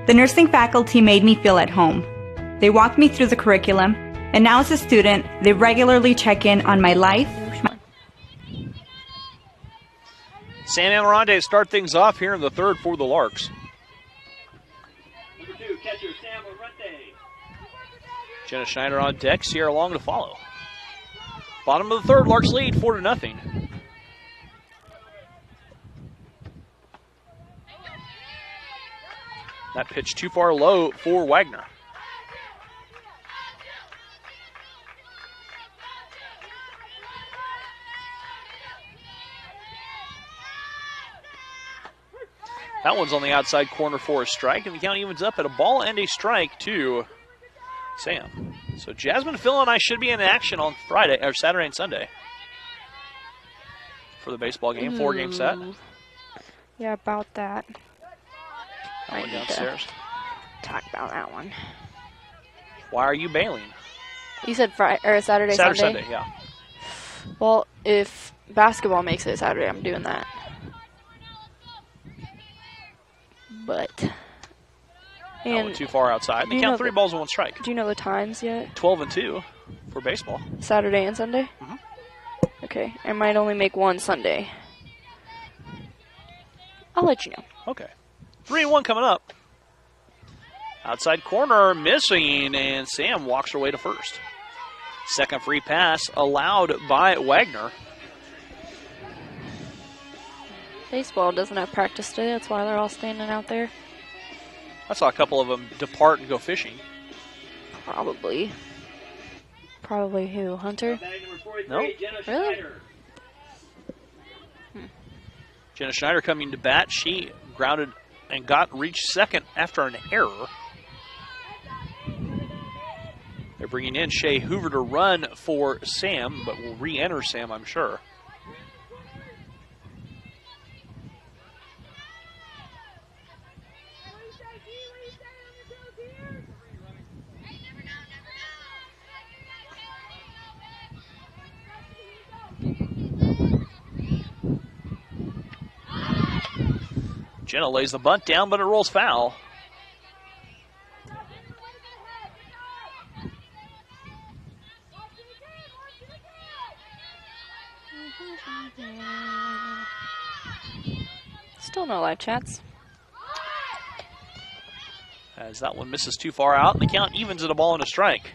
E: The nursing faculty made me feel at home. They walked me through the curriculum, and now as a student, they regularly check in on my life.
A: Sam Amarante start things off here in the third for the Larks.
B: Number 2, catcher Sam Amarante.
A: Jenna Schneider on deck, Sierra Long to follow. Bottom of the third, Larks lead 4-0. That pitch too far low for Wagner. That one's on the outside corner for a strike, and the count evens up at a ball and a strike to Sam. So Jasmine, Phil, and I should be in action on Friday or Saturday and Sunday for the baseball game. 4-game set.
D: Yeah, about that.
A: That one downstairs.
D: Talk about that one.
A: Why are you bailing?
D: You said Friday or Saturday,
A: Sunday, yeah.
D: Well, if basketball makes it Saturday, I'm doing that. But
A: That one too far outside. They count 3 balls and 1 strike.
D: Do you know the times yet?
A: 12 and 2 for baseball.
D: Saturday and Sunday?
A: Mm-hmm.
D: Okay, I might only make one Sunday. I'll let you know.
A: Okay. 3-1 coming up. Outside corner missing, and Sam walks her way to first. Second free pass allowed by Wagner.
D: Baseball doesn't have practice today. That's why they're all standing out there.
A: I saw a couple of them depart and go fishing.
D: Probably. Probably who? Hunter?
A: No.
D: Really?
A: Jenna Schneider coming to bat. She grounded and reached second after an error. They're bringing in Shea Hoover to run for Sam, but will re-enter Sam, I'm sure. Jenna lays the bunt down, but it rolls foul.
D: Still no live chats.
A: As that one misses too far out, and the count evens at a ball and a strike.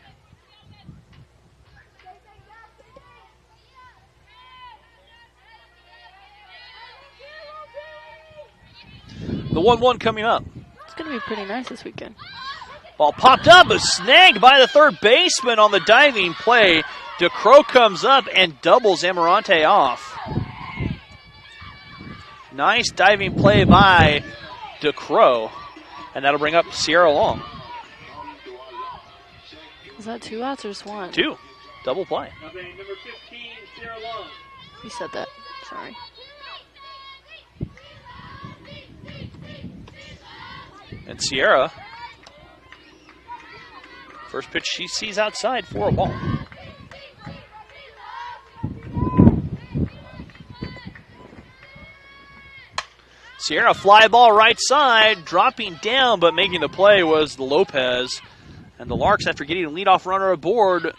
A: The 1-1 coming up.
D: It's going to be pretty nice this weekend.
A: Ball popped up, a snag by the third baseman on the diving play. DeCrow comes up and doubles Amarante off. Nice diving play by DeCrow, and that'll bring up Sierra Long.
D: Is that 2 outs or just 1?
A: 2. Double play.
B: Number 15, Sierra Long.
D: You said that. Sorry.
A: And Sierra, first pitch she sees outside for a ball. Sierra fly ball right side, dropping down, but making the play was the Lopez. And the Larks, after getting a leadoff runner aboard,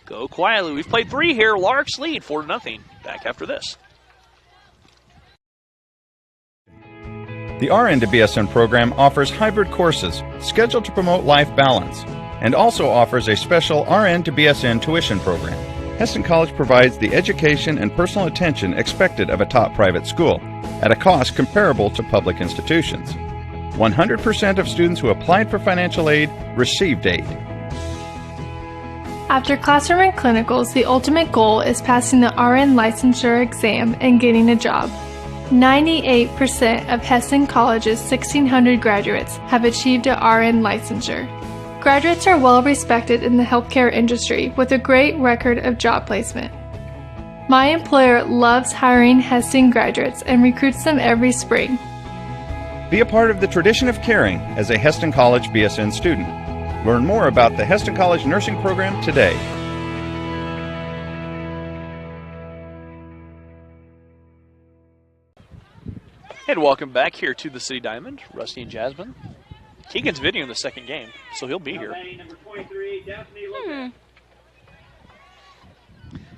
A: go quietly. We've played 3 here. Larks lead 4-0. Back after this.
L: The RN to BSN program offers hybrid courses scheduled to promote life balance and also offers a special RN to BSN tuition program. Heston College provides the education and personal attention expected of a top private school at a cost comparable to public institutions. 100% of students who applied for financial aid received aid.
I: After classroom and clinicals, the ultimate goal is passing the RN licensure exam and getting a job. 98% of Heston College's 1,600 graduates have achieved a RN licensure. Graduates are well respected in the healthcare industry with a great record of job placement. My employer loves hiring Heston graduates and recruits them every spring.
L: Be a part of the tradition of caring as a Heston College BSN student. Learn more about the Heston College Nursing Program today.
A: And welcome back here to the City Diamond. Rusty and Jasmine. Keegan's videoing the second game, so he'll be here.
B: Number 23, Daphne Lopez.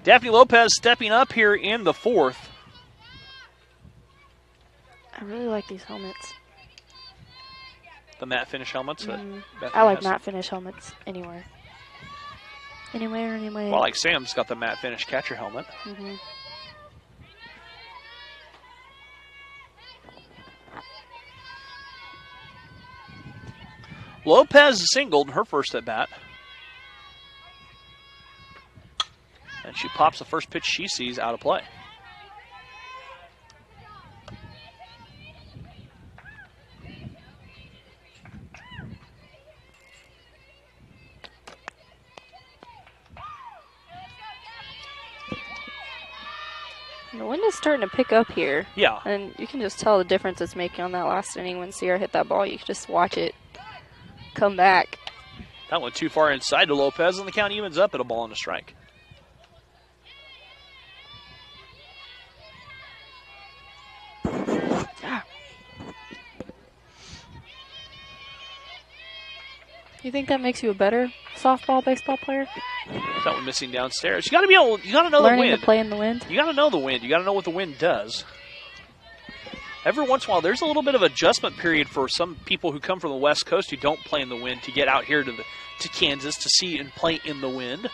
A: Daphne Lopez stepping up here in the fourth.
D: I really like these helmets.
A: The matte finish helmets. That Bethany
D: I like
A: has.
D: matte finish helmets anywhere. Anywhere.
A: Well, like Sam's got the matte finish catcher helmet. Lopez singled her first at bat. And she pops the first pitch she sees out of play.
D: The wind is starting to pick up here.
A: Yeah.
D: And you can just tell the difference it's making on that last inning when Sierra hit that ball. You can just watch it come back.
A: That went too far inside to Lopez, and the count evens up at a ball and a strike.
D: You think that makes you a better softball, baseball player?
A: That one missing downstairs. You got to be able. You got to know the
D: Learning
A: wind.
D: to play in the wind.
A: You got to know the wind. You got to know what the wind does. Every once in a while, there's a little bit of adjustment period for some people who come from the West Coast who don't play in the wind to get out here to Kansas to see and play in the wind.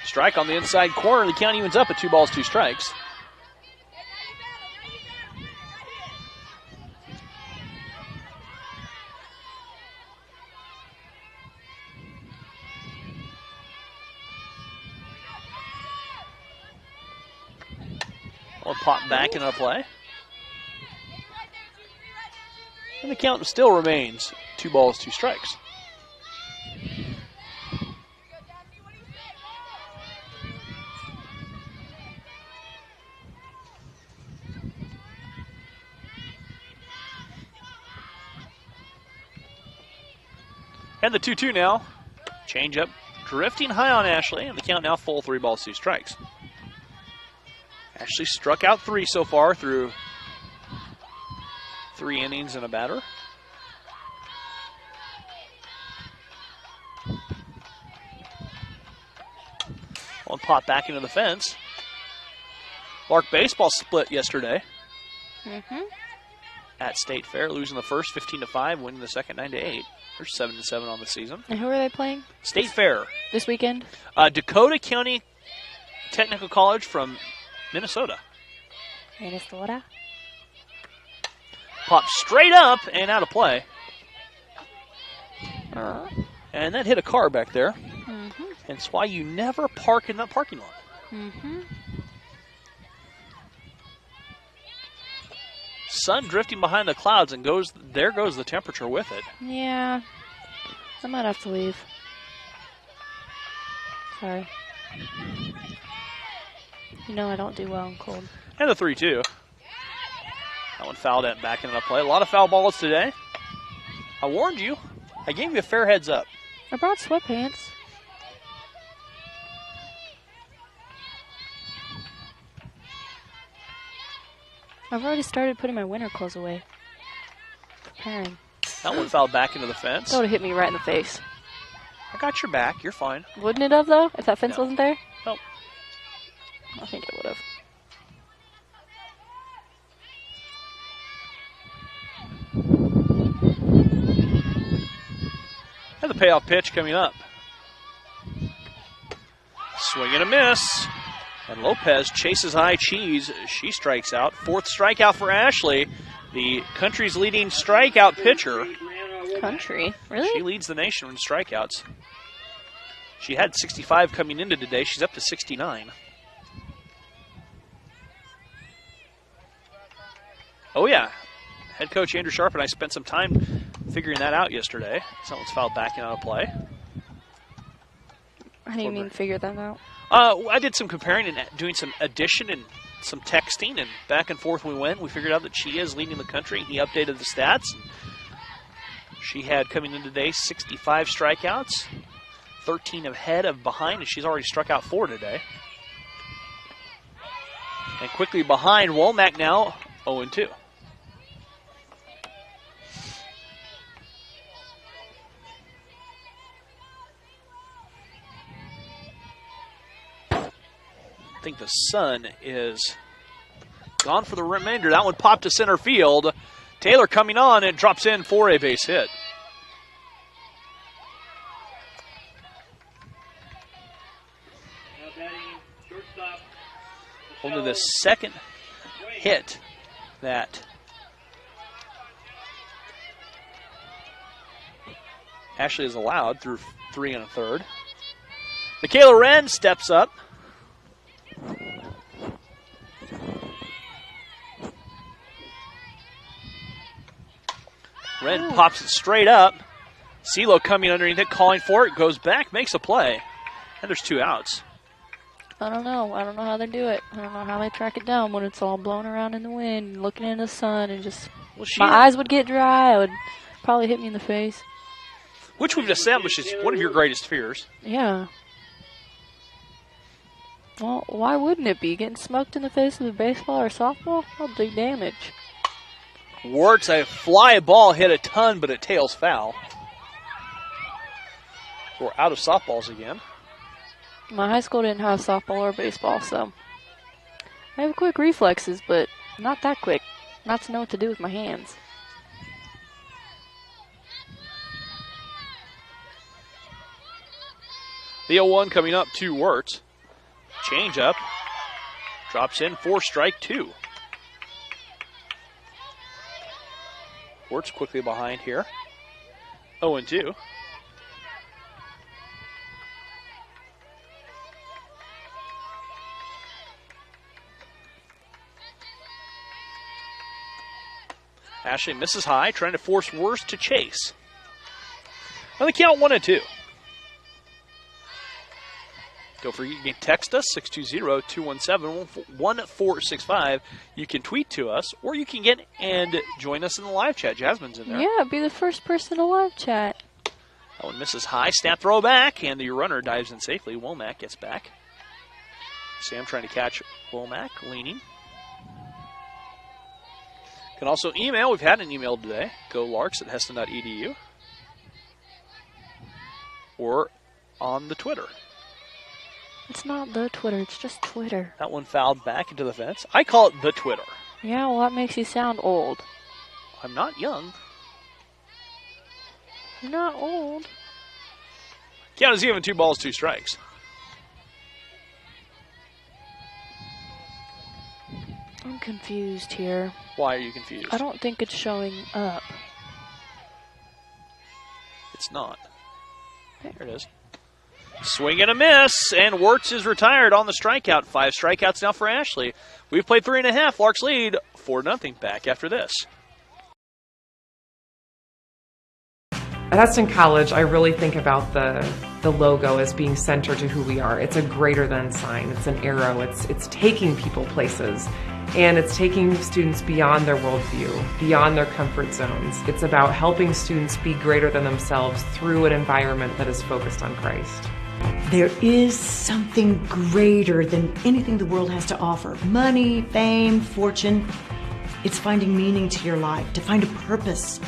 A: Strike on the inside corner. The count evens up at 2 balls, 2 strikes. One pop back into play. And the count still remains 2 balls, 2 strikes. And the 2-2 now. Change up, drifting high on Ashley, and the count now full 3 balls, 2 strikes. Ashley struck out 3 so far through 3 innings and a batter. One pop back into the fence. Lark baseball split yesterday at State Fair, losing the first 15-5, winning the second 9-8. They're 7-7 on the season.
D: And who are they playing?
A: State Fair
D: this weekend.
A: Dakota County Technical College from Minnesota.
D: Minnesota.
A: Pop straight up and out of play. And that hit a car back there. That's why you never park in that parking lot. Sun drifting behind the clouds, and there goes the temperature with it.
D: Yeah. I might have to leave. Sorry. You know I don't do well in cold.
A: And the 3-2. That one fouled it back into play. A lot of foul balls today. I warned you. I gave you a fair heads up.
D: I brought sweatpants. I've already started putting my winter clothes away. Preparing.
A: That one fouled back into the fence.
D: That would have hit me right in the face.
A: I got your back. You're fine.
D: Wouldn't it have, though, if that fence
A: No.
D: wasn't there?
A: Nope.
D: I think it would have.
A: And the payoff pitch coming up. Swing and a miss. And Lopez chases high cheese. She strikes out. 4th strikeout for Ashley, the country's leading strikeout pitcher.
D: Country? Really?
A: She leads the nation in strikeouts. She had 65 coming into today. She's up to 69. Oh, yeah. Head coach Andrew Sharp and I spent some time figuring that out yesterday. Someone's fouled back and out of play.
D: How do you mean figure that out?
A: I did some comparing and doing some addition and some texting, and back and forth we went. We figured out that she is leading the country. He updated the stats. She had coming in today 65 strikeouts, 13 ahead of behind, and she's already struck out 4 today. And quickly behind Womack now, 0-2. I think the sun is gone for the remainder. That one popped to center field. Taylor coming on and drops in for a base hit. Only the second hit that Ashley is allowed through 3 1/3. Michaela Wren steps up. Wren pops it straight up. CeeLo coming underneath it, calling for it, goes back, makes a play. And there's 2 outs.
D: I don't know. I don't know how they do it. I don't know how they track it down when it's all blown around in the wind, looking in the sun, and just my eyes would get dry. It would probably hit me in the face.
A: Which we've established is one of your greatest fears.
D: Yeah. Well, why wouldn't it be? Getting smoked in the face with a baseball or softball? That'll do damage.
A: Wertz, a fly ball hit a ton, but it tails foul. So we're out of softballs again.
D: My high school didn't have softball or baseball, so I have quick reflexes, but not that quick. Not to know what to do with my hands.
A: The 0-1 coming up to Wertz. Change up. Drops in for strike 2. Wertz quickly behind here. 0-2. Ashley misses high, trying to force Wertz to chase. On the count 1-2. Don't forget, you can text us, 620-217-1465. You can tweet to us, or you can get and join us in the live chat. Jasmine's in there.
D: Yeah, be the first person to live chat.
A: That one misses high, snap throw back, and the runner dives in safely. Womack gets back. Sam trying to catch Womack, leaning. Can also email. We've had an email today. golarks@heston.edu. Or on the Twitter.
D: It's not the Twitter, it's just Twitter.
A: That one fouled back into the fence. I call it the Twitter.
D: Yeah, well, that makes you sound old.
A: I'm not young.
D: You're not old.
A: Count is even, 2 balls, 2 strikes.
D: I'm confused here.
A: Why are you confused?
D: I don't think it's showing up.
A: It's not. There it is. Swing and a miss, and Wertz is retired on the strikeout. 5 strikeouts now for Ashley. We've played 3.5. Larks lead 4-0. Back after this.
F: At Heston College, I really think about the logo as being centered to who we are. It's a greater than sign. It's an arrow. It's taking people places, and it's taking students beyond their worldview, beyond their comfort zones. It's about helping students be greater than themselves through an environment that is focused on Christ.
G: There is something greater than anything the world has to offer. Money, fame, fortune. It's finding meaning to your life, to find a purpose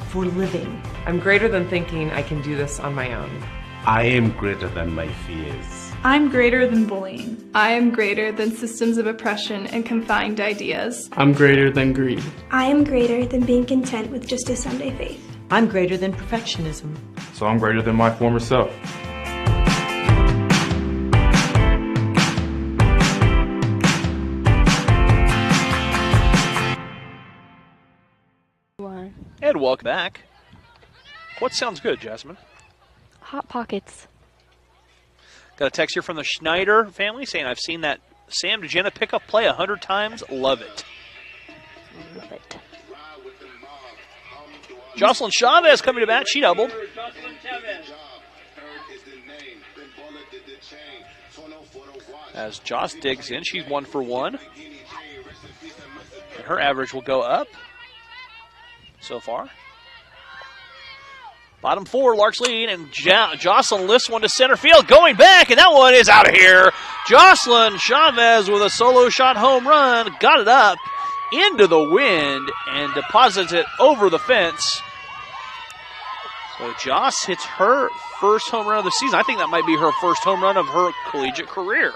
G: for living.
F: I'm greater than thinking I can do this on my own.
H: I am greater than my fears.
I: I'm greater than bullying. I am greater than systems of oppression and confined ideas.
J: I'm greater than greed.
K: I am greater than being content with just a Sunday faith.
G: I'm greater than perfectionism.
J: So I'm greater than my former self.
A: And welcome back. What sounds good, Jasmine?
D: Hot Pockets.
A: Got a text here from the Schneider family saying, I've seen that Sam DeGenna pickup play 100 times. Love it.
D: Love it.
A: Jocelyn Chavez coming to bat. She doubled. As Joss digs in, she's 1 for 1. And her average will go up so far. Bottom 4, Larks lead, and Jocelyn lifts one to center field, going back, and that one is out of here. Jocelyn Chavez with a solo shot home run, got it up into the wind, and deposits it over the fence. So Joss hits her first home run of the season. I think that might be her first home run of her collegiate career.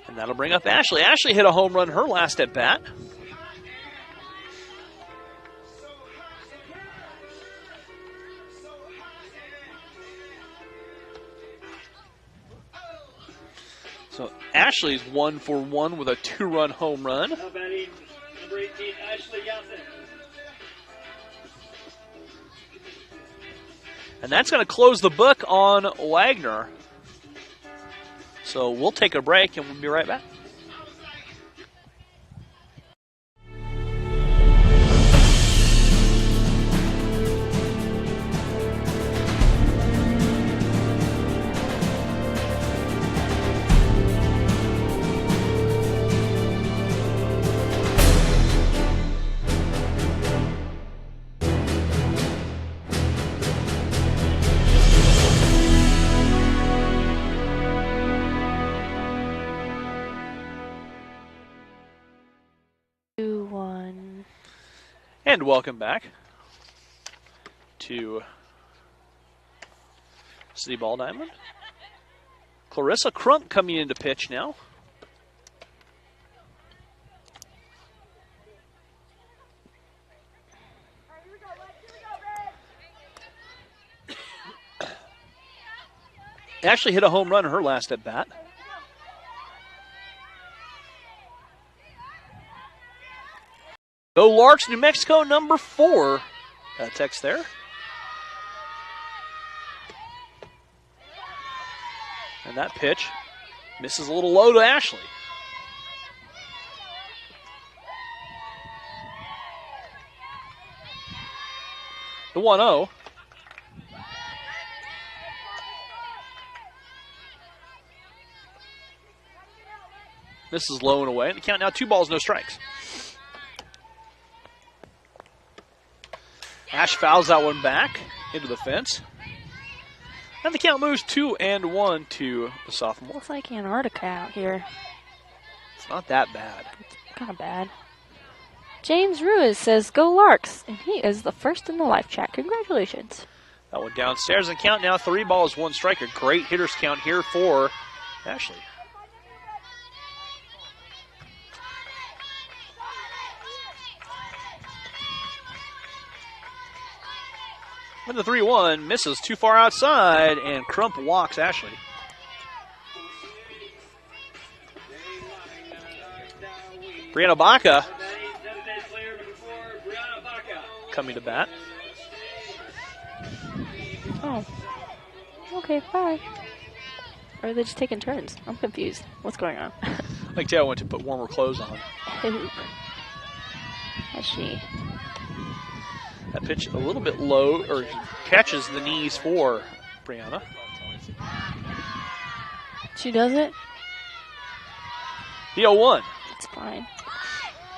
A: And that'll bring up Ashley. Ashley hit a home run her last at bat. So Ashley's 1 for 1 with a 2-run home run.
B: Now batting number 18, Ashley Jansen.
A: And that's going to close the book on Wagner. So we'll take a break and we'll be right back. And welcome back to City Ball Diamond. Clarissa Crump coming into pitch now. Ashley hit a home run in her last at bat. Go Larks, New Mexico, number 4. Got a text there. And that pitch misses a little low to Ashley. The 1-0. This is low and away. And the count now 2 balls, no strikes. Ash fouls that one back into the fence. And the count moves 2-1 to the sophomore.
D: Looks like Antarctica out here.
A: It's not that bad.
D: It's kind of bad. James Ruiz says, "Go Larks," and he is the first in the live chat. Congratulations.
A: That one downstairs, and count now 3 balls, 1 strike. A great hitter's count here for Ashley. And the 3-1 misses too far outside, and Crump walks Ashley. Brianna Baca coming to bat.
D: Oh. Okay, bye. Or are they just taking turns? I'm confused. What's going on?
A: Like Taylor went to put warmer clothes on.
D: Hoop. Has she?
A: That pitch a little bit low, or catches the knees for Brianna.
D: She does it?
A: The 0-1.
D: It's fine.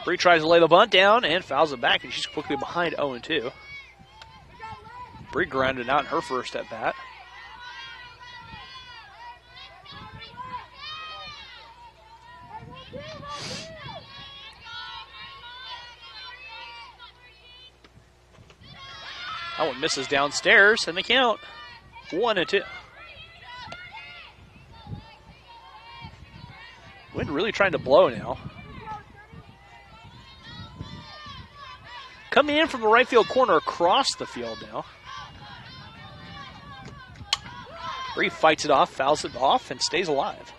A: Bree tries to lay the bunt down and fouls it back, and she's quickly behind 0-2. Bree grounded out in her first at bat. That one misses downstairs, and the count 1-2. Wind really trying to blow now. Coming in from the right field corner across the field now. Bree fights it off, fouls it off, and stays alive.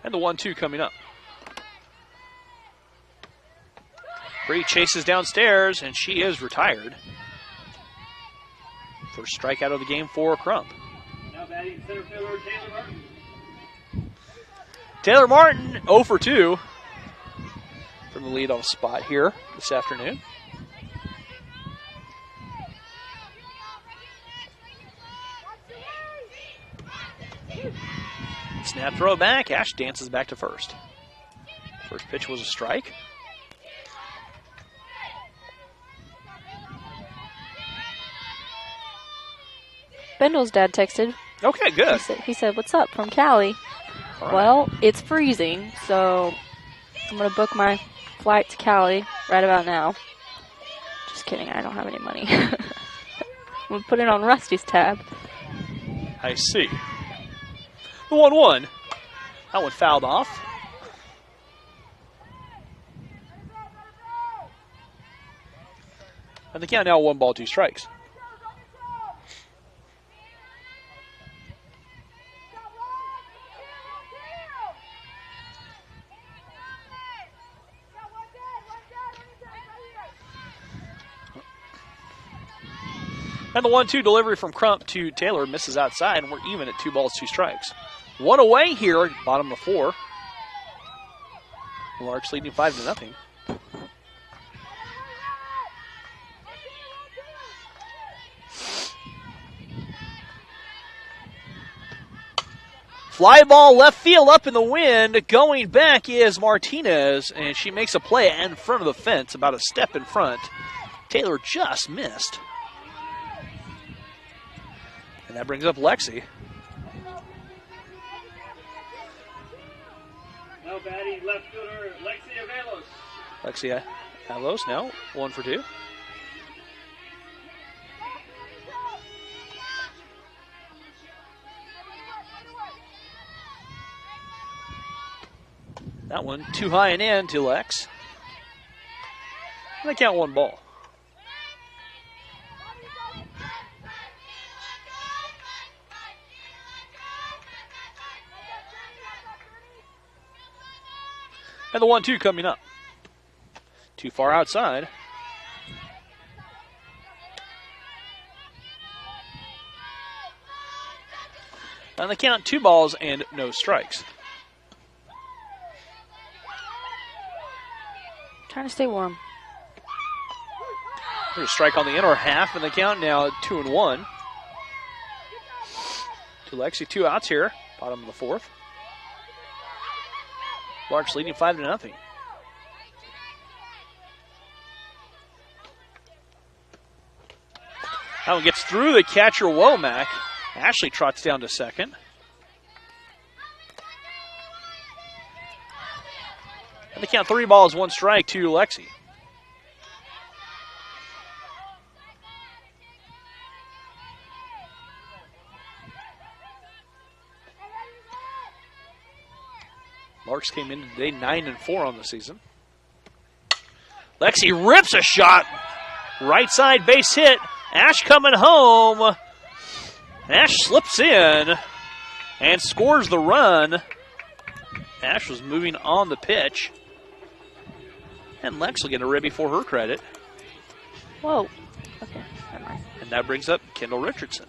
A: And the 1-2 coming up. Bree chases downstairs, and she is retired. First strikeout of the game for Crump.
B: Now batting center fielder Taylor Martin.
A: Taylor Martin 0 for 2 from the leadoff spot here this afternoon. Snap throw back. Ash dances back to first. First pitch was a strike.
D: Bendel's dad texted.
A: Okay, good.
D: He said, "What's up from Cali?"
A: All right.
D: Well, it's freezing, so I'm going to book my flight to Cali right about now. Just kidding, I don't have any money. I'm going to put it on Rusty's tab.
A: I see. The 1-1. That one fouled off. And the count now 1 ball, 2 strikes. And the 1-2 delivery from Crump to Taylor misses outside, and we're even at 2 balls, 2 strikes. One away here, bottom of 4. Larks leading 5-0. Fly ball left field up in the wind. Going back is Martinez, and she makes a play in front of the fence, about a step in front. Taylor just missed. And that brings up Lexi.
B: Now batting left fielder Lexi Avelos.
A: Lexi Avelos now 1 for 2. That one too high and in to Lex. And they count 1 ball. And the 1-2 coming up. Too far outside. And they count 2 balls and no strikes.
D: Trying to stay warm.
A: There's a strike on the inner half, and the count now 2-1. To Lexi, 2 outs here, bottom of the 4th. Larks leading 5-0. That one gets through the catcher Womack. Ashley trots down to second. And they count 3 balls, 1 strike to Lexi. Larks came in today 9-4 on the season. Lexi rips a shot. Right side base hit. Ash coming home. Ash slips in and scores the run. Ash was moving on the pitch. And Lex will get a ribby for her credit.
D: Whoa. Okay, never mind.
A: And that brings up Kendall Richardson.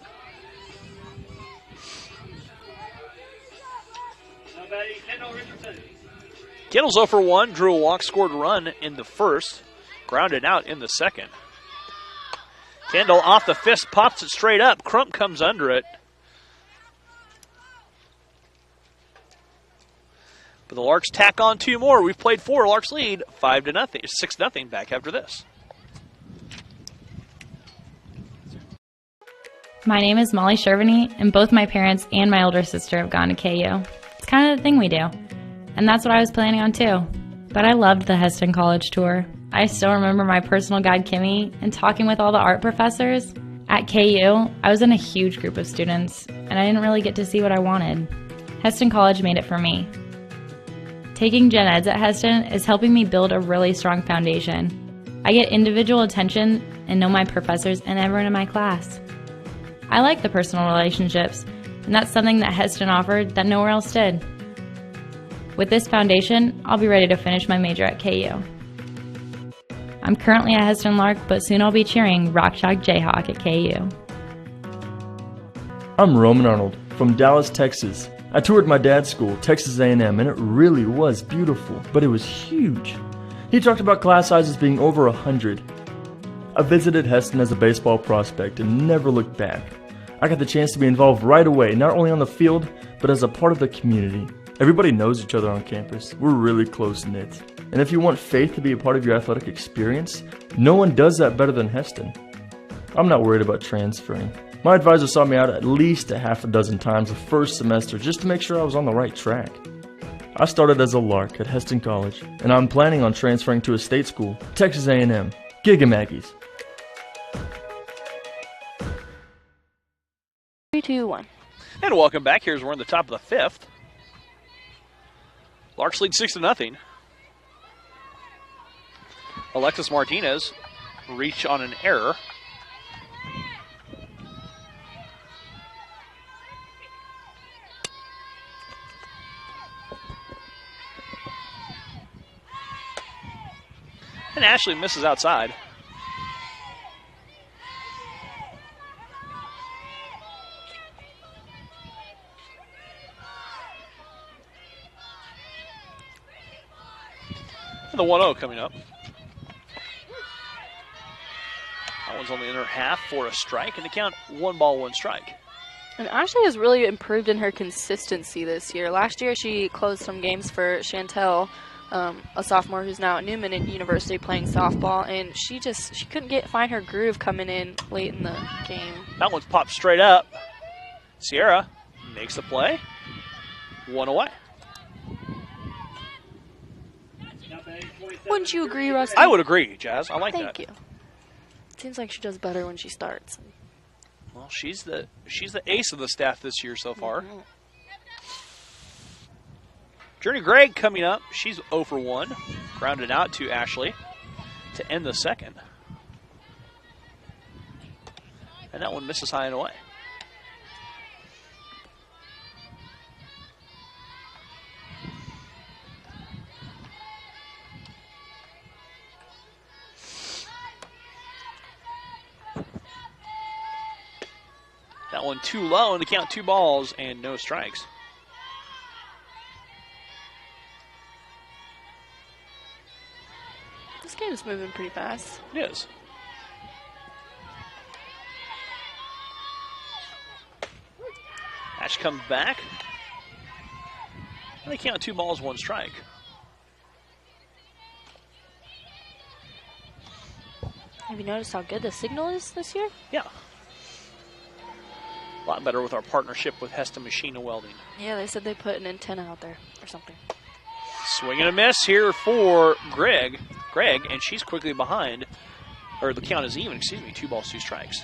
B: Now batting Kendall Richardson.
A: Kendall's 0 for 1, drew a walk, scored a run in the first, grounded out in the second. Kendall off the fist, pops it straight up. Crump comes under it. But the Larks tack on 2 more. We've played 4. Larks lead 5-0, 6-0 back after this.
M: My name is Molly Shervany, and both my parents and my older sister have gone to KU. It's kind of the thing we do. And that's what I was planning on too. But I loved the Heston College tour. I still remember my personal guide, Kimmy, and talking with all the art professors. At KU, I was in a huge group of students, and I didn't really get to see what I wanted. Heston College made it for me. Taking gen eds at Heston is helping me build a really strong foundation. I get individual attention and know my professors and everyone in my class. I like the personal relationships, and that's something that Heston offered that nowhere else did. With this foundation, I'll be ready to finish my major at KU. I'm currently at Heston Lark, but soon I'll be cheering Rock Chalk Jayhawk at KU.
N: I'm Roman Arnold from Dallas, Texas. I toured my dad's school, Texas A&M, and it really was beautiful, but it was huge. He talked about class sizes being over 100. I visited Heston as a baseball prospect and never looked back. I got the chance to be involved right away, not only on the field, but as a part of the community. Everybody knows each other on campus. We're really close-knit. And if you want faith to be a part of your athletic experience, no one does that better than Heston. I'm not worried about transferring. My advisor saw me out at least a half a dozen times the first semester just to make sure I was on the right track. I started as a lark at Heston College, and I'm planning on transferring to a state school, Texas A&M. Giga Maggies.
D: 3, 2, 1.
A: And welcome back. Here's we're in the top of the 5th. Larks lead 6-0. Alexis Martinez reached on an error. And Ashley misses outside. And the 1-0 coming up. That one's only in her half for a strike, and the count 1 ball, 1 strike.
D: And Ashley has really improved in her consistency this year. Last year she closed some games for Chantel, a sophomore who's now at Newman University playing softball, and she couldn't find her groove coming in late in the game.
A: That one's popped straight up. Sierra makes the play. 1 away.
D: Wouldn't you agree, Rusty?
A: I would agree, Jazz. I like that.
D: Thank you. It seems like she does better when she starts.
A: Well, she's the ace of the staff this year so far.
D: Mm-hmm.
A: Journey Gregg coming up. She's 0 for 1. Grounded out to Ashley to end the second. And that one misses high and away. That one too low, and the count 2 balls and no strikes.
D: This game is moving pretty fast.
A: It is. Ash comes back. And they count 2 balls, 1 strike.
D: Have you noticed how good the signal is this year?
A: Yeah. A lot better with our partnership with Heston Machine and Welding.
D: Yeah, they said they put an antenna out there or something.
A: Swing and a miss here for Greg, and she's quickly behind. Or the count is even, 2 balls, 2 strikes.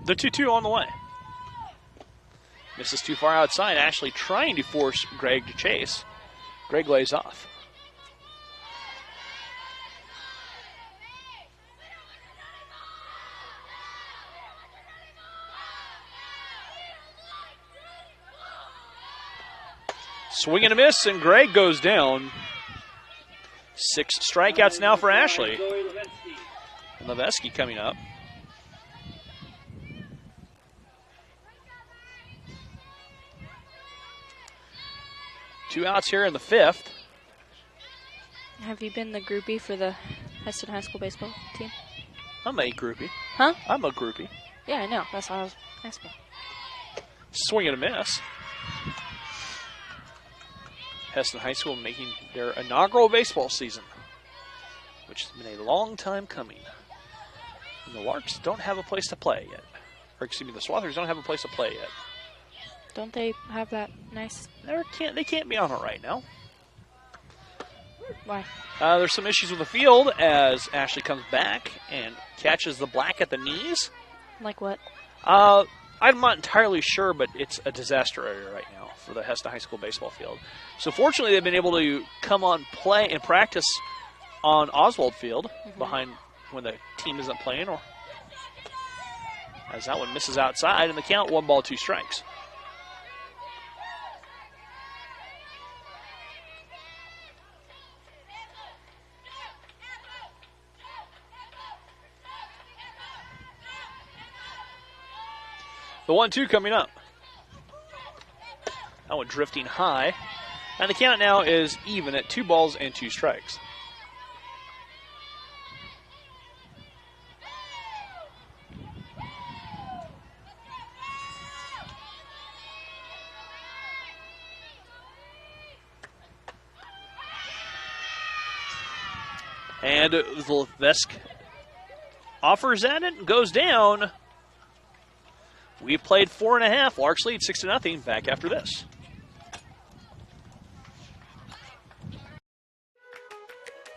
A: The 2-2 on the way. Misses too far outside. Ashley trying to force Greg to chase. Greg lays off. Swing and a miss, and Greg goes down. 6 strikeouts now for Ashley. And Levesky coming up. Two outs here in the 5th.
D: Have you been the groupie for the Heston High School baseball team?
A: I'm a groupie.
D: Huh?
A: I'm a groupie.
D: Yeah, I know. That's what I was asking.
A: Swing and a miss. Heston High School making their inaugural baseball season, which has been a long time coming. And the Larks don't have a place to play yet. Or excuse me, the Swathers don't have a place to play yet.
D: Don't they have that nice?
A: They can't be on it right now.
D: Why?
A: There's some issues with the field as Ashley comes back and catches the black at the knees.
D: Like what?
A: I'm not entirely sure, but it's a disaster area right now for the Heston High School baseball field. So fortunately, they've been able to come on play and practice on Oswald Field behind when the team isn't playing, or as that one misses outside, and the count 1 ball, 2 strikes. The 1-2 coming up. That one drifting high. And the count now is even at 2 balls and 2 strikes. And Zlevesk offers at it and goes down. We've played 4.5. Larks lead 6-0. Back after this.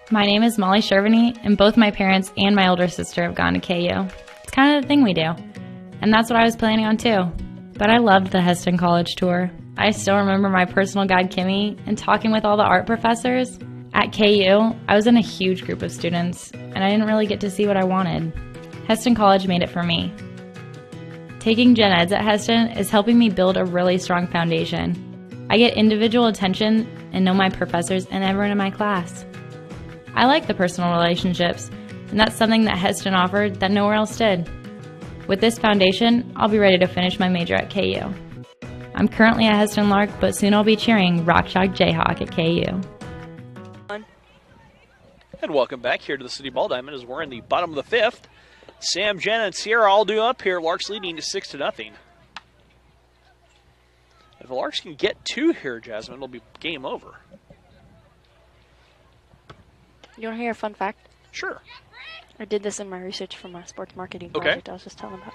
M: My name is Molly Shervany, and both my parents and my older sister have gone to KU. It's kind of the thing we do. And that's what I was planning on too. But I loved the Heston College tour. I still remember my personal guide, Kimmy, and talking with all the art professors. At KU, I was in a huge group of students, and I didn't really get to see what I wanted. Heston College made it for me. Taking gen eds at Heston is helping me build a really strong foundation. I get individual attention and know my professors and everyone in my class. I like the personal relationships, and that's something that Heston offered that nowhere else did. With this foundation, I'll be ready to finish my major at KU. I'm currently a Heston Lark, but soon I'll be cheering Rock Chalk Jayhawk at KU.
A: And welcome back here to the City Ball Diamond as we're in the bottom of the 5th. Sam, Jenna, and Sierra all due up here. Larks leading to 6-0. If the Larks can get 2 here, Jasmine, it'll be game over.
D: You want to hear a fun fact?
A: Sure.
D: I did this in my research for my sports marketing
A: Okay.
D: project I was just telling about.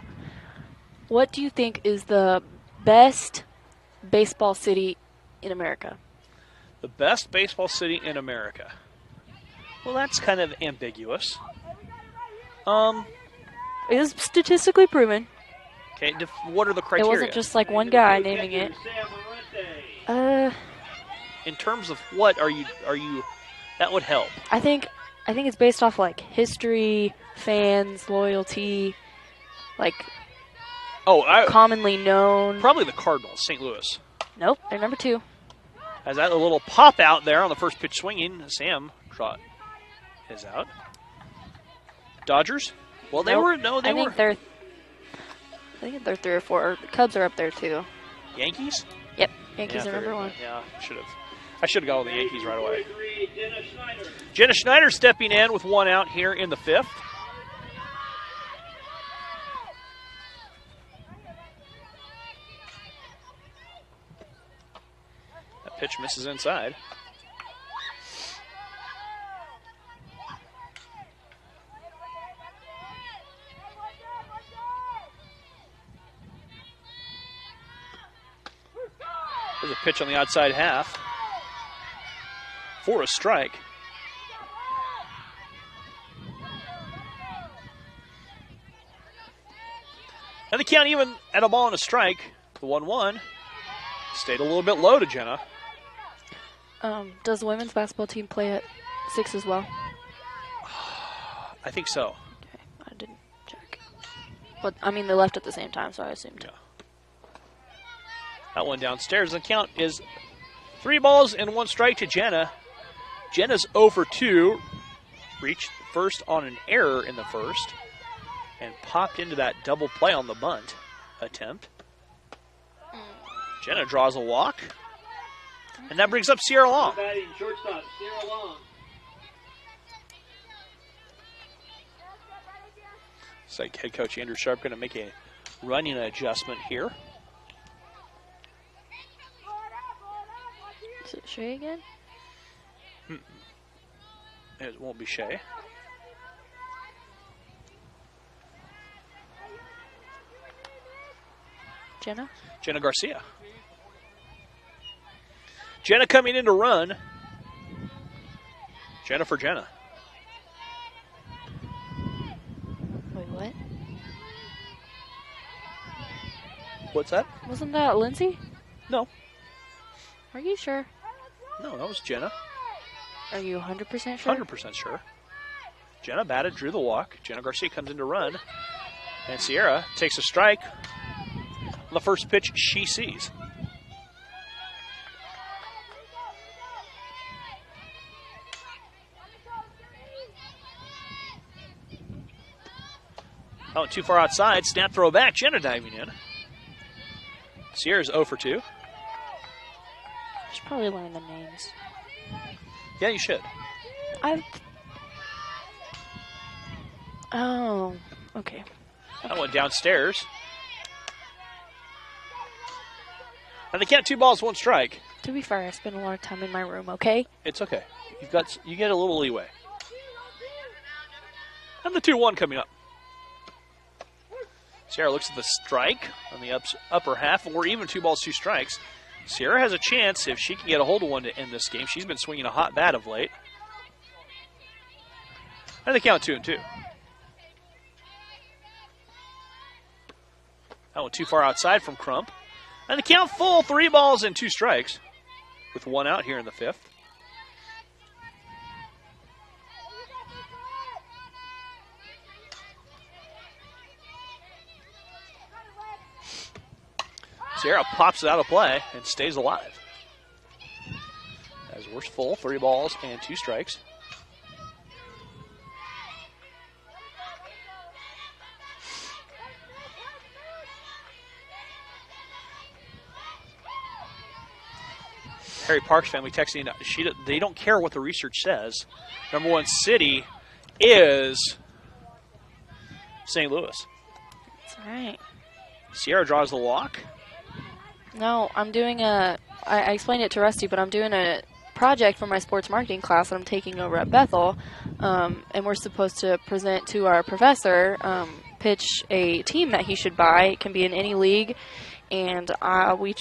D: What do you think is the best baseball city in America?
A: The best baseball city in America. Well, that's kind of ambiguous.
D: It is statistically proven.
A: Okay, what are the criteria?
D: It wasn't just like one guy naming it.
A: In terms of what are you? That would help.
D: I think it's based off like history, fans, loyalty, like commonly known.
A: Probably the Cardinals, St. Louis.
D: Nope, they're number 2.
A: Has that a little pop out there on the first pitch swinging. Sam trot is out. Dodgers? Well, they were.
D: I think they're 3 or 4. The Cubs are up there too.
A: Yankees?
D: Yep, Yankees
A: Yeah,
D: are number 1.
A: Yeah, I should have gone with the Yankees right away. Jenna Schneider stepping in with 1 out here in the 5th. That pitch misses inside. There's a pitch on the outside half for a strike. And the count even at a ball and a strike. The 1-1 stayed a little bit low to Jenna.
D: Does the women's basketball team play at 6 as well?
A: I think so.
D: Okay, I didn't check. But, I mean, they left at the same time, so I assumed.
A: Yeah. That one downstairs. The count is 3 balls and 1 strike to Jenna. Jenna's 0 for 2. Reached first on an error in the first. And popped into that double play on the bunt attempt. Jenna draws a walk. And that brings up Sierra Long.
B: Batting shortstop, Sierra Long.
A: Looks like head coach Andrew Sharp going to make a running adjustment here.
D: Is it Shea again?
A: It won't be Shea.
D: Jenna?
A: Jenna Garcia. Jenna coming in to run. Jenna for Jenna.
D: Wait, what?
A: What's that?
D: Wasn't that Lindsay?
A: No.
D: Are you sure?
A: No, that was Jenna.
D: Are you 100% sure?
A: 100% sure. Jenna batted, drew the walk. Jenna Garcia comes in to run. And Sierra takes a strike on the first pitch she sees. Oh, too far outside. Snap throw back. Jenna diving in. Sierra's 0 for 2.
D: I should probably learn the names.
A: Yeah, you should.
D: Oh, okay.
A: That went downstairs. And they count 2 balls, 1 strike.
D: To be fair, I spend a lot of time in my room, okay?
A: It's okay. You get a little leeway. And the 2-1 coming up. Sierra looks at the strike on the upper half, and we're even 2 balls, 2 strikes. Sierra has a chance if she can get a hold of one to end this game. She's been swinging a hot bat of late. And they count 2-2. That one too far outside from Crump. And the count full, 3 balls and 2 strikes with 1 out here in the 5th. Sierra pops it out of play and stays alive. As we're full, 3 balls and 2 strikes. Harry Parks family texting, they don't care what the research says. Number 1 city is St. Louis.
D: That's right.
A: Sierra draws the walk.
D: No, I'm doing I explained it to Rusty, but I'm doing a project for my sports marketing class that I'm taking over at Bethel, and we're supposed to present to our professor, pitch a team that he should buy. It can be in any league, and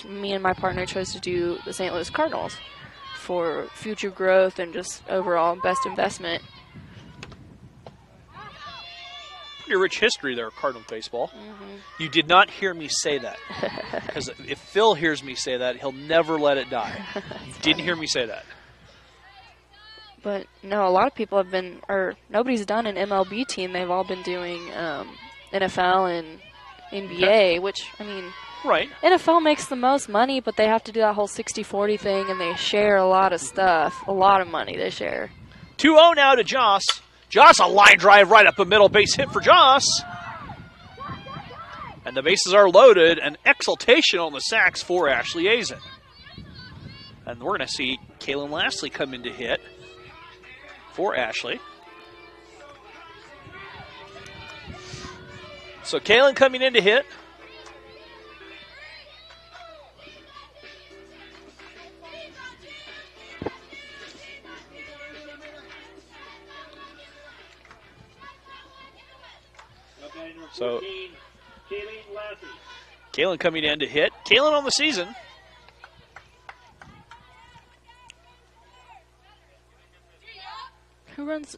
D: me and my partner chose to do the St. Louis Cardinals for future growth and just overall best investment.
A: Pretty rich history there, Cardinal baseball. Mm-hmm. You did not hear me say that. Because if Phil hears me say that, he'll never let it die. You didn't hear me say that.
D: But no, a lot of people have been, or nobody's done an MLB team. They've all been doing NFL and NBA, which, I mean,
A: right.
D: NFL makes the most money, but they have to do that whole 60-40 thing, and they share a lot of stuff, a lot of money they share.
A: 2-0 now to Joss. Joss, a line drive right up the middle, base hit for Joss. And the bases are loaded, and exultation on the sacks for Ashley Azen. And we're going to see Kaylin Lastly come in to hit for Ashley. So Kaylin coming in to hit. So, Kaylin coming in to hit. Kaylin on the season.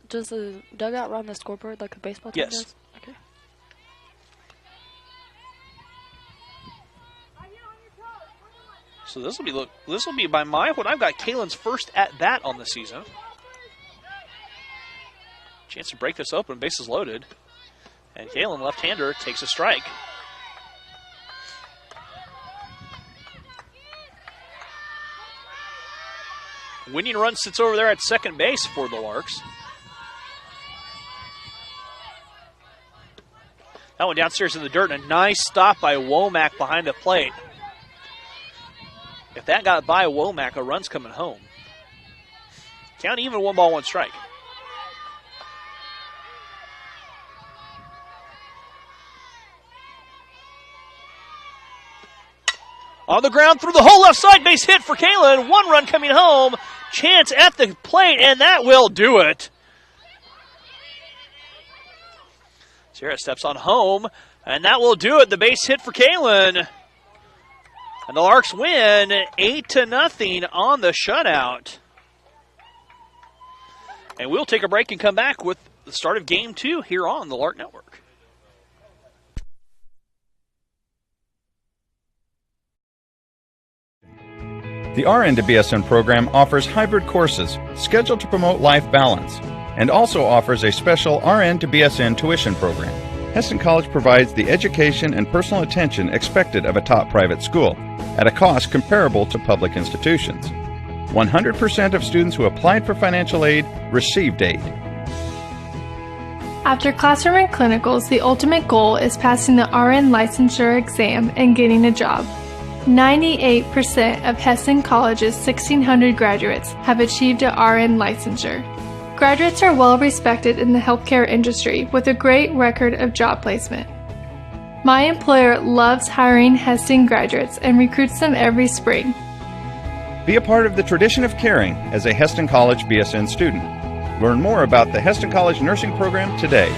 D: Does the dugout run the scoreboard like a baseball team does? Okay.
A: So this will be by what I've got Kaylin's first at bat on the season. Chance to break this open, bases loaded. And Kaylin, left-hander, takes a strike. Winning run sits over there at second base for the Larks. That one downstairs in the dirt, and a nice stop by Womack behind the plate. If that got by Womack, a run's coming home. Count even, 1 ball, 1 strike. On the ground through the whole left side, base hit for Kaylin. 1 run coming home. Chance at the plate, and that will do it. Sierra steps on home, and that will do it. The base hit for Kaylin. And the Larks win 8-0 on the shutout. And we'll take a break and come back with the start of Game 2 here on the Lark Network.
L: The RN to BSN program offers hybrid courses scheduled to promote life balance. and also offers a special RN to BSN tuition program. Heston College provides the education and personal attention expected of a top private school at a cost comparable to public institutions. 100% of students who applied for financial aid received aid.
I: After classroom and clinicals, the ultimate goal is passing the RN licensure exam and getting a job. 98% of Heston College's 1,600 graduates have achieved a RN licensure. Graduates are well respected in the healthcare industry with a great record of job placement. My employer loves hiring Heston graduates and recruits them every spring.
L: Be a part of the tradition of caring as a Heston College BSN student. Learn more about the Heston College nursing program today.